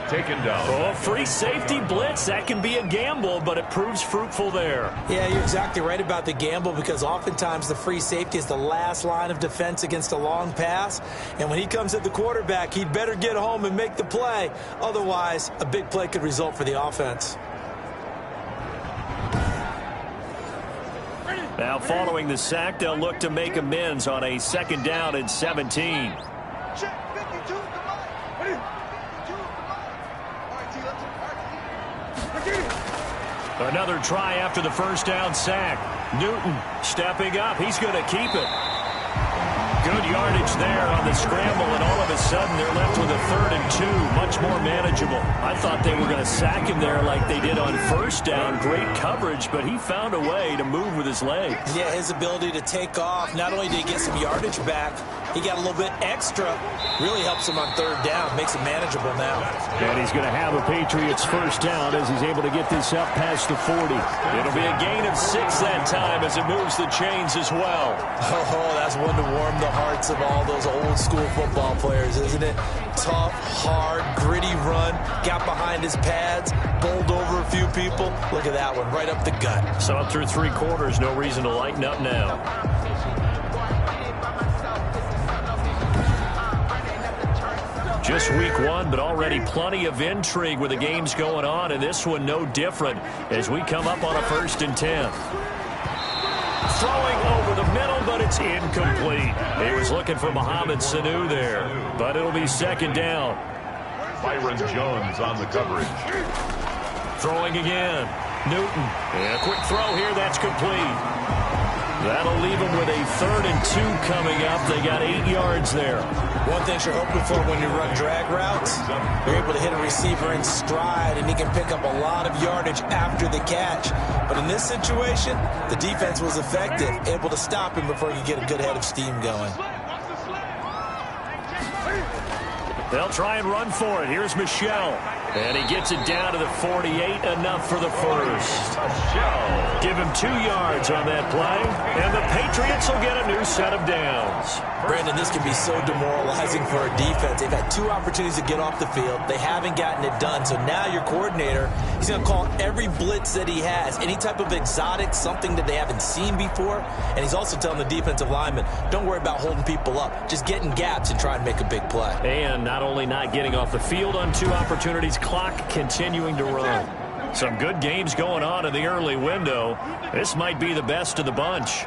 Taken down. Oh, free safety blitz. That can be a gamble, but it proves fruitful there. Yeah, you're exactly right about the gamble, because oftentimes the free safety is the last line of defense against a long pass. And when he comes at the quarterback, he'd better get home and make the play. Otherwise, a big play could result for the offense. Now, following the sack, they'll look to make amends on a 2nd down and 17. Check 52, come on. 52, come on. Another try after the 1st down sack. Newton stepping up. He's going to keep it. Good yardage there on the scramble, and all of a sudden they're left with a 3rd and 2, much more manageable. I thought they were going to sack him there like they did on first down. Great coverage, but he found a way to move with his legs. Yeah, his ability to take off, not only did he get some yardage back, he got a little bit extra. Really helps him on 3rd down, makes it manageable now. And he's going to have a Patriots first down as he's able to get this up past the 40. It'll be a gain of 6 that time as it moves the chains as well. Oh, that's one to warm the hearts of all those old school football players, isn't it? Tough, hard, gritty run, got behind his pads, bowled over a few people. Look at that one, right up the gut. So up through 3 quarters, no reason to lighten up now. Just week 1, but already plenty of intrigue with the games going on, and this one no different as we come up on a 1st and 10. Throwing over the middle, but it's incomplete. He was looking for Mohamed Sanu there, but it'll be 2nd down. Byron Jones on the coverage. Throwing again. Newton. And a quick throw here, that's complete. That'll leave them with a 3rd and 2 coming up. They got 8 yards there. One thing you're hoping for when you run drag routes, you're able to hit a receiver in stride, and he can pick up a lot of yardage after the catch. But in this situation, the defense was effective, able to stop him before he could get a good head of steam going. They'll try and run for it. Here's Michel. And he gets it down to the 48, enough for the first. Give him 2 yards on that play, and the Patriots will get a new set of downs. Brandon, this can be so demoralizing for a defense. They've had 2 opportunities to get off the field. They haven't gotten it done. So now your coordinator, he's going to call every blitz that he has, any type of exotic, something that they haven't seen before. And he's also telling the defensive lineman, don't worry about holding people up. Just get in gaps and try and make a big play. And not only not getting off the field on 2 opportunities, clock continuing to run. Some good games going on in the early window. This might be the best of the bunch.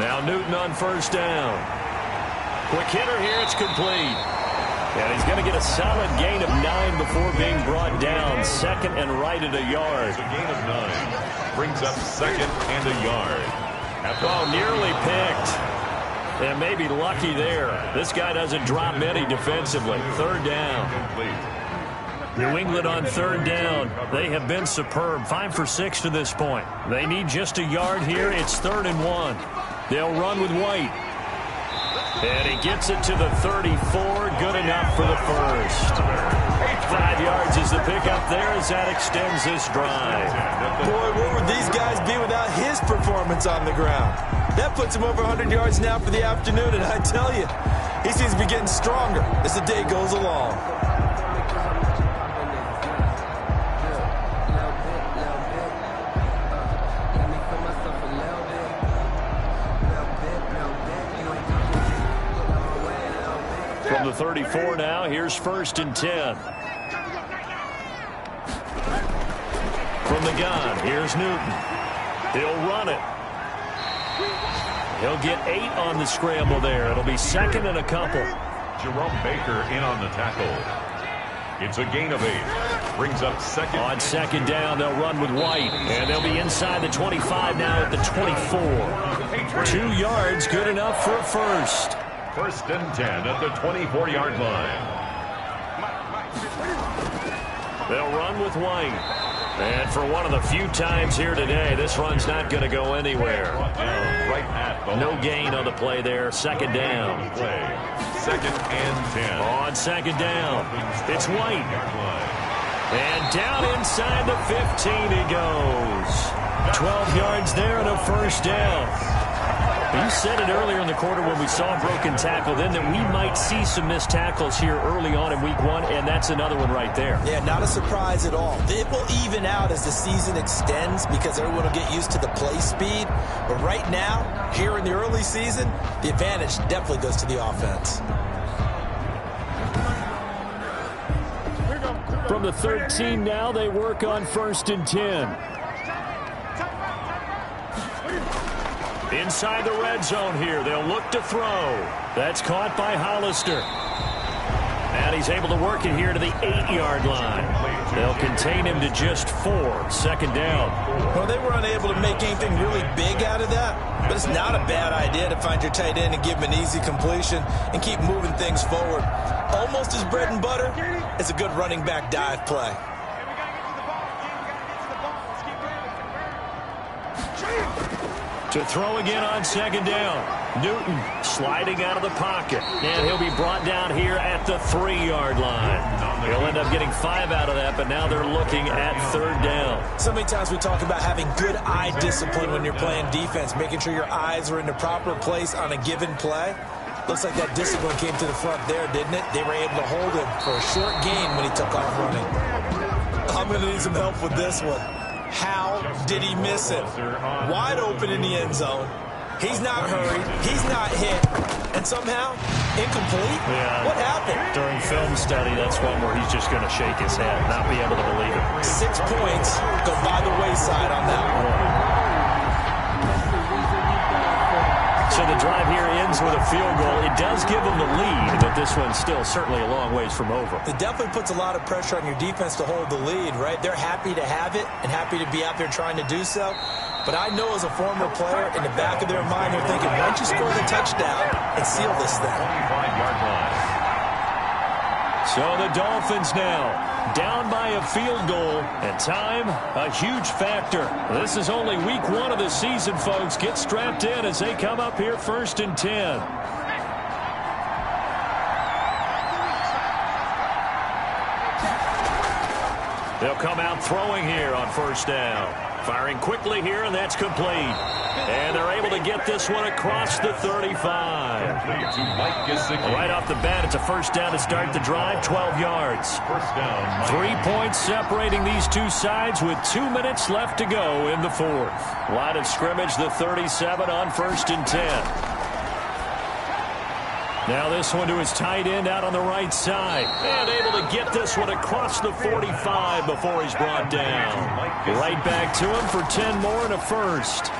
Now Newton on 1st down. Quick hitter here, it's complete. And he's going to get a solid gain of 9 before being brought down. 2nd and right at a yard. A gain of 9 brings up 2nd and a yard. Oh, nearly picked. And maybe lucky there. This guy doesn't drop many defensively. 3rd down. New England on 3rd down. They have been superb. 5 for 6 to this point. They need just a yard here. It's 3rd and 1. They'll run with White. And he gets it to the 34. Good enough for the first. 5 yards is the pickup there as that extends this drive. Boy, what would these guys be without his performance on the ground? That puts him over 100 yards now for the afternoon, and I tell you, he seems to be getting stronger as the day goes along. From the 34 now, here's 1st and 10. From the gun, here's Newton. He'll run it. He'll get 8 on the scramble there. It'll be 2nd and a couple. Jerome Baker in on the tackle. It's a gain of 8. Brings up 2nd. On 2nd down, they'll run with White. And they'll be inside the 25 now at the 24. 2 yards, good enough for a first. 1st and 10 at the 24-yard line. They'll run with White. And for one of the few times here today, this run's not going to go anywhere. Right at the no gain on the play there. 2nd down. 2nd and 10. On 2nd down, it's White. And down inside the 15 he goes. 12 yards there and a first down. You said it earlier in the quarter when we saw a broken tackle then that we might see some missed tackles here early on in week 1, and that's another one right there. Yeah, not a surprise at all. It will even out as the season extends because everyone will get used to the play speed. But right now, here in the early season, the advantage definitely goes to the offense. From the 13 now, they work on 1st and 10. Inside the red zone here. They'll look to throw. That's caught by Hollister. And he's able to work it here to the 8-yard line. They'll contain him to just 4. Second down. Well, they were unable to make anything really big out of that, but it's not a bad idea to find your tight end and give him an easy completion and keep moving things forward. Almost his bread and butter is a good running back dive play. To throw again on second down. Newton sliding out of the pocket. And he'll be brought down here at the 3-yard line. He'll end up getting 5 out of that, but now they're looking at third down. So many times we talk about having good eye discipline when you're playing defense, making sure your eyes are in the proper place on a given play. Looks like that discipline came to the front there, didn't it? They were able to hold him for a short gain when he took off running. I'm going to need some help with this one. How did he miss it? Wide open in the end zone. He's not hurried. He's not hit. And somehow, incomplete? Yeah. What happened? During film study, that's one where he's just going to shake his head, not be able to believe it. 6 points go by the wayside on that one. So the drive here ends with a field goal. It does give them the lead, but this one's still certainly a long ways from over. It definitely puts a lot of pressure on your defense to hold the lead, right? They're happy to have it and happy to be out there trying to do so. But I know as a former player, in the back of their mind, they're thinking, why don't you score the touchdown and seal this thing? 25-yard line. So the Dolphins now down by a field goal, and time, a huge factor. This is only week 1 of the season, folks. Get strapped in as they come up here 1st and 10. They'll come out throwing here on 1st down. Firing quickly here, and that's complete. And they're able to get this one across the 35. Right off the bat, it's a 1st down to start the drive, 12 yards. 3 points separating these two sides with 2 minutes left to go in the 4th. Line of scrimmage, the 37 on 1st and 10. Now this one to his tight end out on the right side. And able to get this one across the 45 before he's brought down. Right back to him for 10 more and a 1st.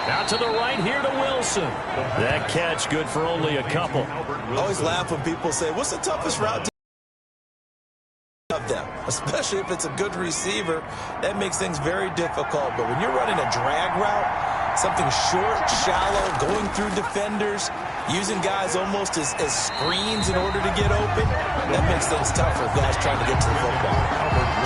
Out to the right here to Wilson. That catch good for only a couple. I always laugh when people say, what's the toughest route to them? Especially if it's a good receiver. That makes things very difficult. But when you're running a drag route, something short, shallow, going through defenders, using guys almost as screens in order to get open, that makes things tough for guys trying to get to the football.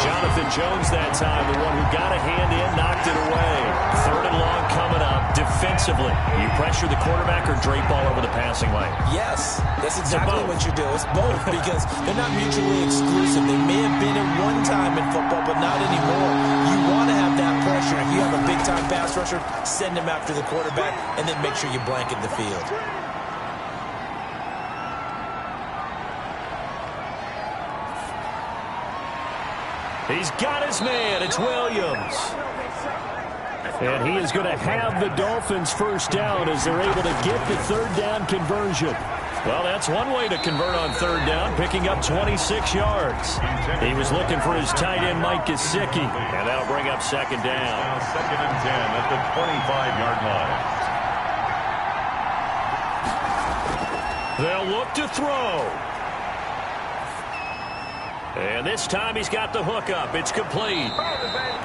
Jonathan Jones that time, the one who got a hand in, knocked it away. 3rd and long coming up. Defensively, you pressure the quarterback or drape all over the passing lane? Yes, that's exactly what you do. It's both because they're not mutually exclusive. They may have been at one time in football, but not anymore. You want to have that pressure. If you have a big-time pass rusher, send him after the quarterback, and then make sure you blanket the field. He's got his man. It's Williams. And he is going to have the Dolphins 1st down as they're able to get the 3rd down conversion. Well, that's one way to convert on 3rd down, picking up 26 yards. He was looking for his tight end, Mike Gesicki, and that'll bring up 2nd down. Now 2nd and 10 at the 25-yard line. They'll look to throw. And this time he's got the hook up. It's complete.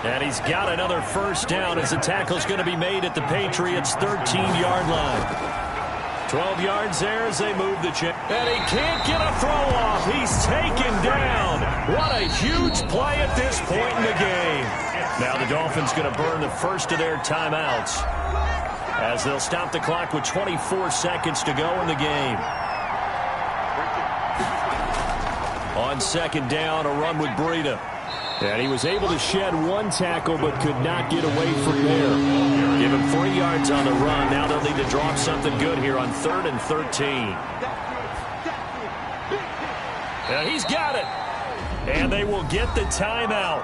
And he's got another 1st down as the tackle's going to be made at the Patriots' 13-yard line. 12 yards there as they move the chain. And he can't get a throw off. He's taken down. What a huge play at this point in the game. Now the Dolphins going to burn the first of their timeouts as they'll stop the clock with 24 seconds to go in the game. On 2nd down, a run with Breida. And he was able to shed one tackle but could not get away from there. Give him 3 yards on the run. Now they'll need to drop something good here on 3rd and 13. And he's got it. And they will get the timeout.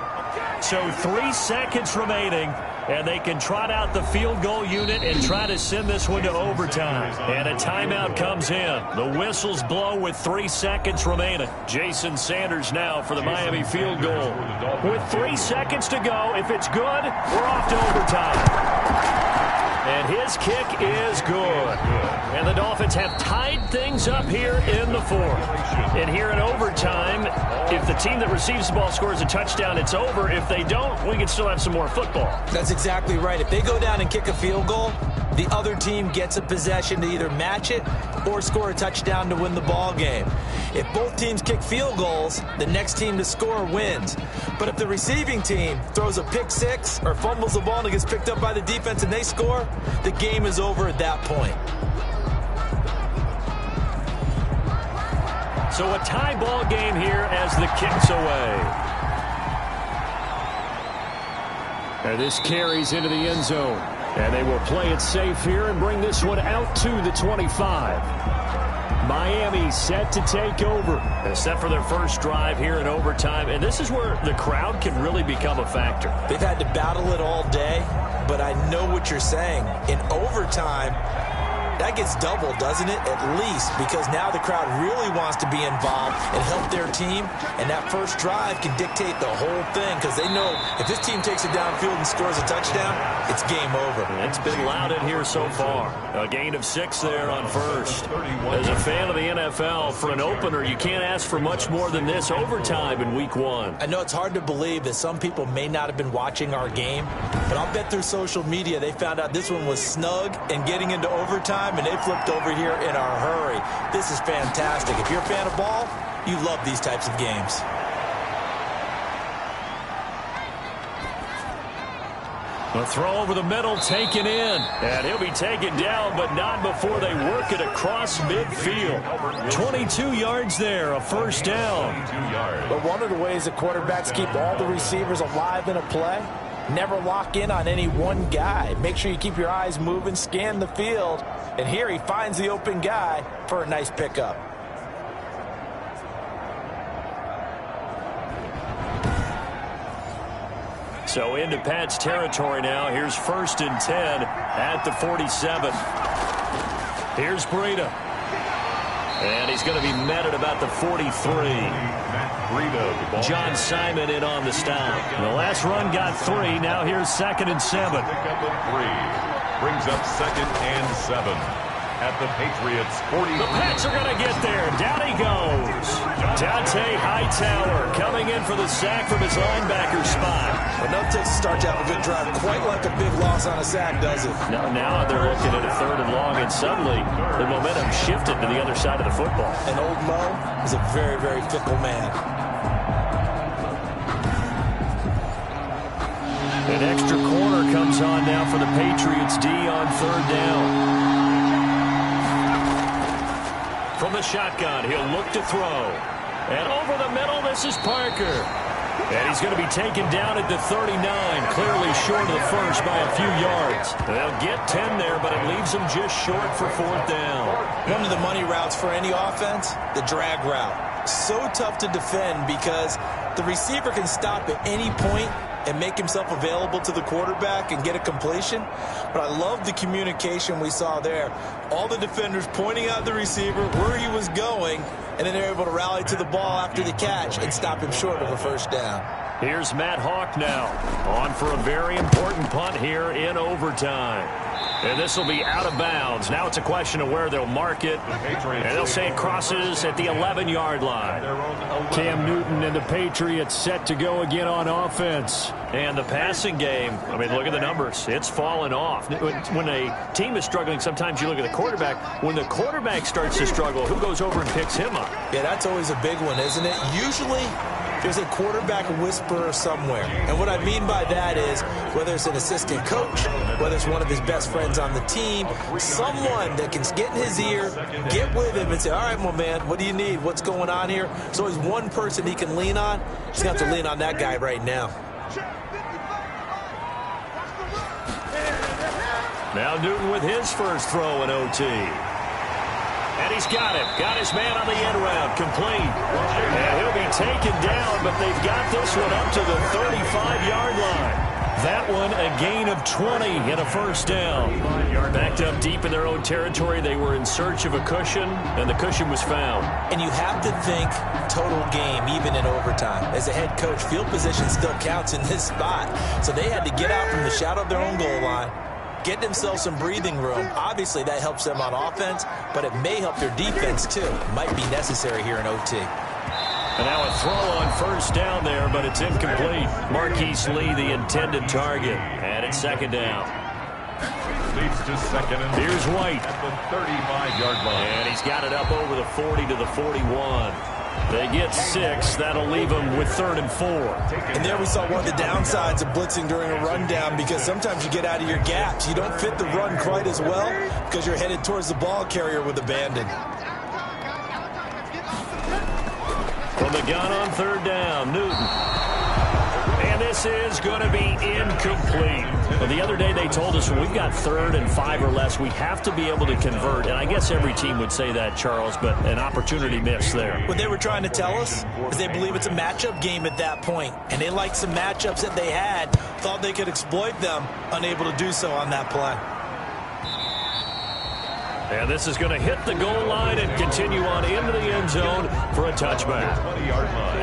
So 3 seconds remaining, and they can trot out the field goal unit and try to send this one to overtime. And a timeout comes in. The whistles blow with 3 seconds remaining. Jason Sanders now for the Miami field goal. With 3 seconds to go, if it's good, we're off to overtime. And his kick is good. And the the Dolphins have tied things up here in the fourth. And here in overtime, if the team that receives the ball scores a touchdown, it's over. If they don't, we can still have some more football. That's exactly right. If they go down and kick a field goal, the other team gets a possession to either match it or score a touchdown to win the ball game. If both teams kick field goals, the next team to score wins. But if the receiving team throws a pick six or fumbles the ball and it gets picked up by the defense and they score, the game is over at that point. So a tie ball game here as the kick's away. And this carries into the end zone. And they will play it safe here and bring this one out to the 25. Miami set to take over. They're set for their first drive here in overtime. And this is where the crowd can really become a factor. They've had to battle it all day, but I know what you're saying. In overtime, that gets doubled, doesn't it? At least, because now the crowd really wants to be involved and help their team, and that first drive can dictate the whole thing because they know if this team takes it downfield and scores a touchdown, it's game over. It's been loud in here so far. A gain of 6 there on first. As a fan of the NFL, for an opener, you can't ask for much more than this overtime in week 1. I know it's hard to believe that some people may not have been watching our game, but I'll bet through social media they found out this one was snug and getting into overtime, and they flipped over here in a hurry. This is fantastic. If you're a fan of ball, you love these types of games. A throw over the middle taken in. And he'll be taken down, but not before they work it across midfield. 22 yards there, a first down. But one of the ways that quarterbacks keep all the receivers alive in a play, never lock in on any one guy. Make sure you keep your eyes moving, scan the field. And here he finds the open guy for a nice pickup. So into Pat's territory now. Here's 1st and 10 at the 47. Here's Breida. And he's going to be met at about the 43. John Simon in on the stop. The last run got 3. Now here's 2nd and 7. Pick up of 3. Brings up 2nd and 7 at the Patriots 40. The Pats are going to get there. Down he goes. Dante Hightower coming in for the sack from his linebacker spot. Enough takes to start to have a good drive. Quite like a big loss on a sack, does it? Now they're looking at a 3rd and long, and suddenly the momentum shifted to the other side of the football. And old Mo is a very, very fickle man. An extra corner comes on now for the Patriots D on 3rd down. From the shotgun, he'll look to throw. And over the middle, this is Parker. And he's going to be taken down at the 39, clearly short of the first by a few yards. They'll get 10 there, but it leaves them just short for 4th down. One of the money routes for any offense, the drag route. So tough to defend because the receiver can stop at any point and make himself available to the quarterback and get a completion. But I love the communication we saw there. All the defenders pointing out the receiver where he was going, and then they're able to rally to the ball after the catch and stop him short of a 1st down. Here's Matt Hawk now, on for a very important punt here in overtime. And this will be out of bounds. Now it's a question of where they'll mark it. And they'll say it crosses at the 11-yard line. Cam Newton and the Patriots set to go again on offense. And the passing game, I mean, look at the numbers. It's fallen off. When a team is struggling, sometimes you look at the quarterback. When the quarterback starts to struggle, who goes over and picks him up? Yeah, that's always a big one, isn't it? Usually there's a quarterback whisperer somewhere. And what I mean by that is whether it's an assistant coach, whether it's one of his best friends on the team, someone that can get in his ear, get with him and say, all right, my man, what do you need? What's going on here? There's always one person he can lean on. He's going to have to lean on that guy right now. Now Newton with his first throw in OT. And he's got him. Got his man on the end round. Complete. And he'll be taken down, but they've got this one up to the 35-yard line. That one a gain of 20 and a 1st down. Backed up deep in their own territory. They were in search of a cushion, and the cushion was found. And you have to think total game, even in overtime. As a head coach, field position still counts in this spot. So they had to get out from the shadow of their own goal line, getting themselves some breathing room. Obviously, that helps them on offense, but it may help their defense, too. Might be necessary here in OT. And now a throw on first down there, but it's incomplete. Marquise Lee, the intended target. And it's second down. Leads to second and here's White at the 35-yard line. And he's got it up over the 40 to the 41. They get 6. That'll leave them with 3rd and 4. And there we saw one of the downsides of blitzing during a rundown, because sometimes you get out of your gaps. You don't fit the run quite as well because you're headed towards the ball carrier with abandon. From the gun on 3rd down, Newton. And this is going to be incomplete. Well, the other day they told us when we've got 3rd and 5 or less, we have to be able to convert. And I guess every team would say that, Charles, but an opportunity missed there. What they were trying to tell us is they believe it's a matchup game at that point. And they liked some matchups that they had, thought they could exploit them, unable to do so on that play. And this is going to hit the goal line and continue on into the end zone for a touchback.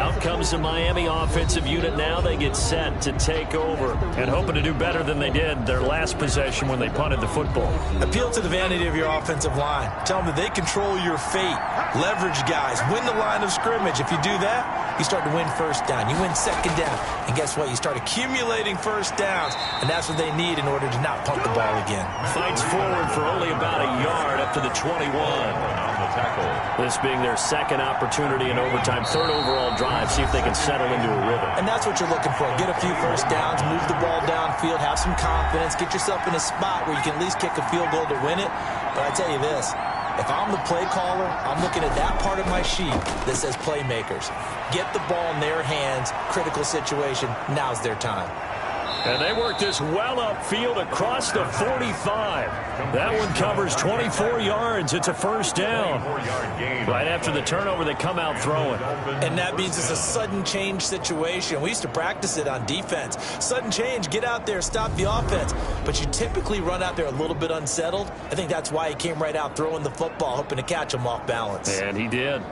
Out comes the Miami offensive unit now. They get set to take over and hoping to do better than they did their last possession when they punted the football. Appeal to the vanity of your offensive line. Tell them that they control your fate. Leverage guys. Win the line of scrimmage. If you do that, you start to win first down. You win second down. And guess what? You start accumulating first downs. And that's what they need in order to not punt the ball again. Fights forward for only about a yard up to the 21. This being their second opportunity in overtime, 3rd overall drive. See if they can settle into a rhythm. And that's what you're looking for. Get a few first downs, move the ball downfield, have some confidence, get yourself in a spot where you can at least kick a field goal to win it. But I tell you this, if I'm the play caller, I'm looking at that part of my sheet that says playmakers. Get the ball in their hands, critical situation, now's their time. And they work this well upfield across the 45. That one covers 24 yards. It's a first down. Right after the turnover, they come out throwing. And that means it's a sudden change situation. We used to practice it on defense. Sudden change, get out there, stop the offense. But you typically run out there a little bit unsettled. I think that's why he came right out throwing the football, hoping to catch him off balance. And he did.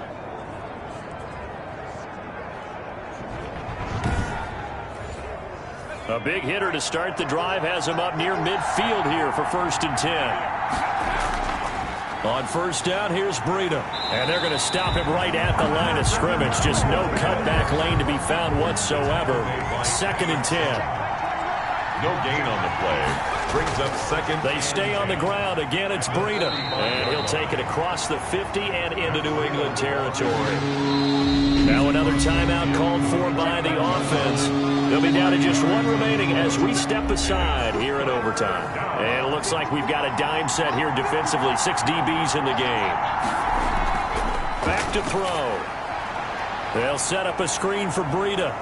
A big hitter to start the drive has him up near midfield here for 1st and 10. On first down, here's Breida. And they're going to stop him right at the line of scrimmage. Just no cutback lane to be found whatsoever. 2nd and 10. No gain on the play. Brings up second. They stay on the ground. Again, it's Breida. And he'll take it across the 50 and into New England territory. Now another timeout called for by the offense. They'll be down to just 1 remaining as we step aside here in overtime. And it looks like we've got a dime set here defensively. 6 DBs in the game. Back to throw. They'll set up a screen for Breida.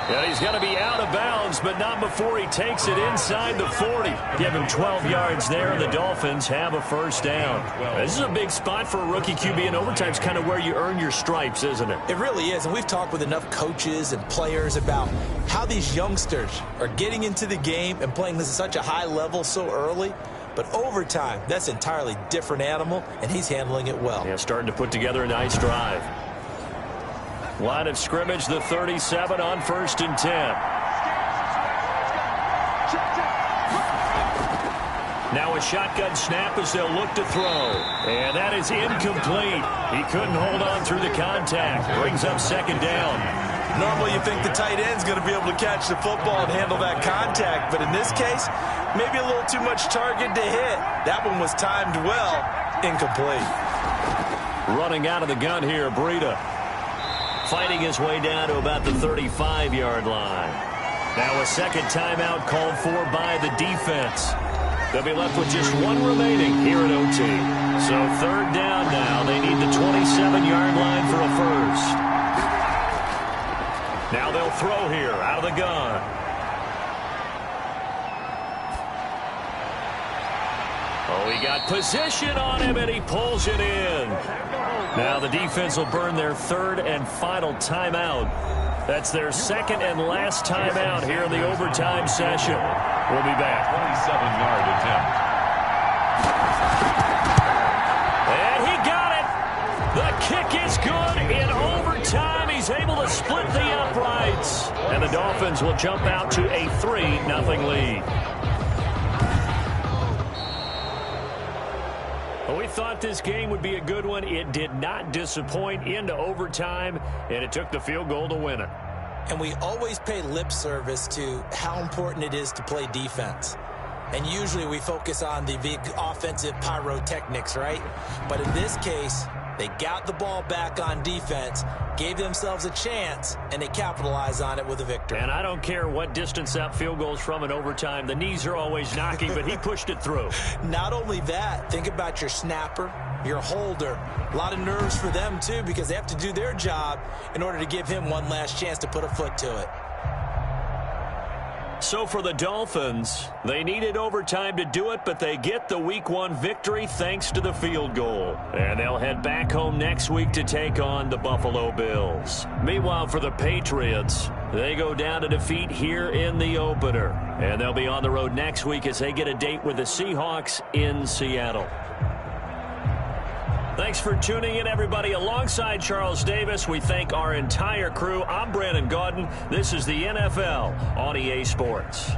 And he's going to be out of bounds, but not before he takes it inside the 40. Give him 12 yards there, and the Dolphins have a first down. This is a big spot for a rookie QB, and overtime's kind of where you earn your stripes, isn't it? It really is, and we've talked with enough coaches and players about how these youngsters are getting into the game and playing this at such a high level so early. But overtime, that's an entirely different animal, and he's handling it well. Yeah, starting to put together a nice drive. Line of scrimmage, the 37 on 1st and 10. Now a shotgun snap as they'll look to throw. And that is incomplete. He couldn't hold on through the contact. Brings up 2nd down. Normally you think the tight end's going to be able to catch the football and handle that contact. But in this case, maybe a little too much target to hit. That one was timed well. Incomplete. Running out of the gun here, Breida. Fighting his way down to about the 35-yard line. Now a second timeout called for by the defense. They'll be left with just 1 remaining here at OT. So 3rd down now. They need the 27-yard line for a first. Now they'll throw here out of the gun. Oh, he got position on him, and he pulls it in. Now the defense will burn their 3rd and final timeout. That's their 2nd and last timeout here in the overtime session. We'll be back. 27-yard attempt. And he got it. The kick is good in overtime. He's able to split the uprights. And the Dolphins will jump out to a 3-0 lead. thought this game would be a good one. It did not disappoint into overtime, and it took the field goal to win it. And we always pay lip service to how important it is to play defense. And usually we focus on the big offensive pyrotechnics, right? But in this case, they got the ball back on defense, gave themselves a chance, and they capitalized on it with a victory. And I don't care what distance that field goes from in overtime. The knees are always knocking, but he pushed it through. Not only that, think about your snapper, your holder. A lot of nerves for them, too, because they have to do their job in order to give him one last chance to put a foot to it. So for the Dolphins, they needed overtime to do it, but they get the Week 1 victory thanks to the field goal. And they'll head back home next week to take on the Buffalo Bills. Meanwhile, for the Patriots, they go down to defeat here in the opener. And they'll be on the road next week as they get a date with the Seahawks in Seattle. Thanks for tuning in, everybody. Alongside Charles Davis, we thank our entire crew. I'm Brandon Gaudin. This is the NFL on EA Sports.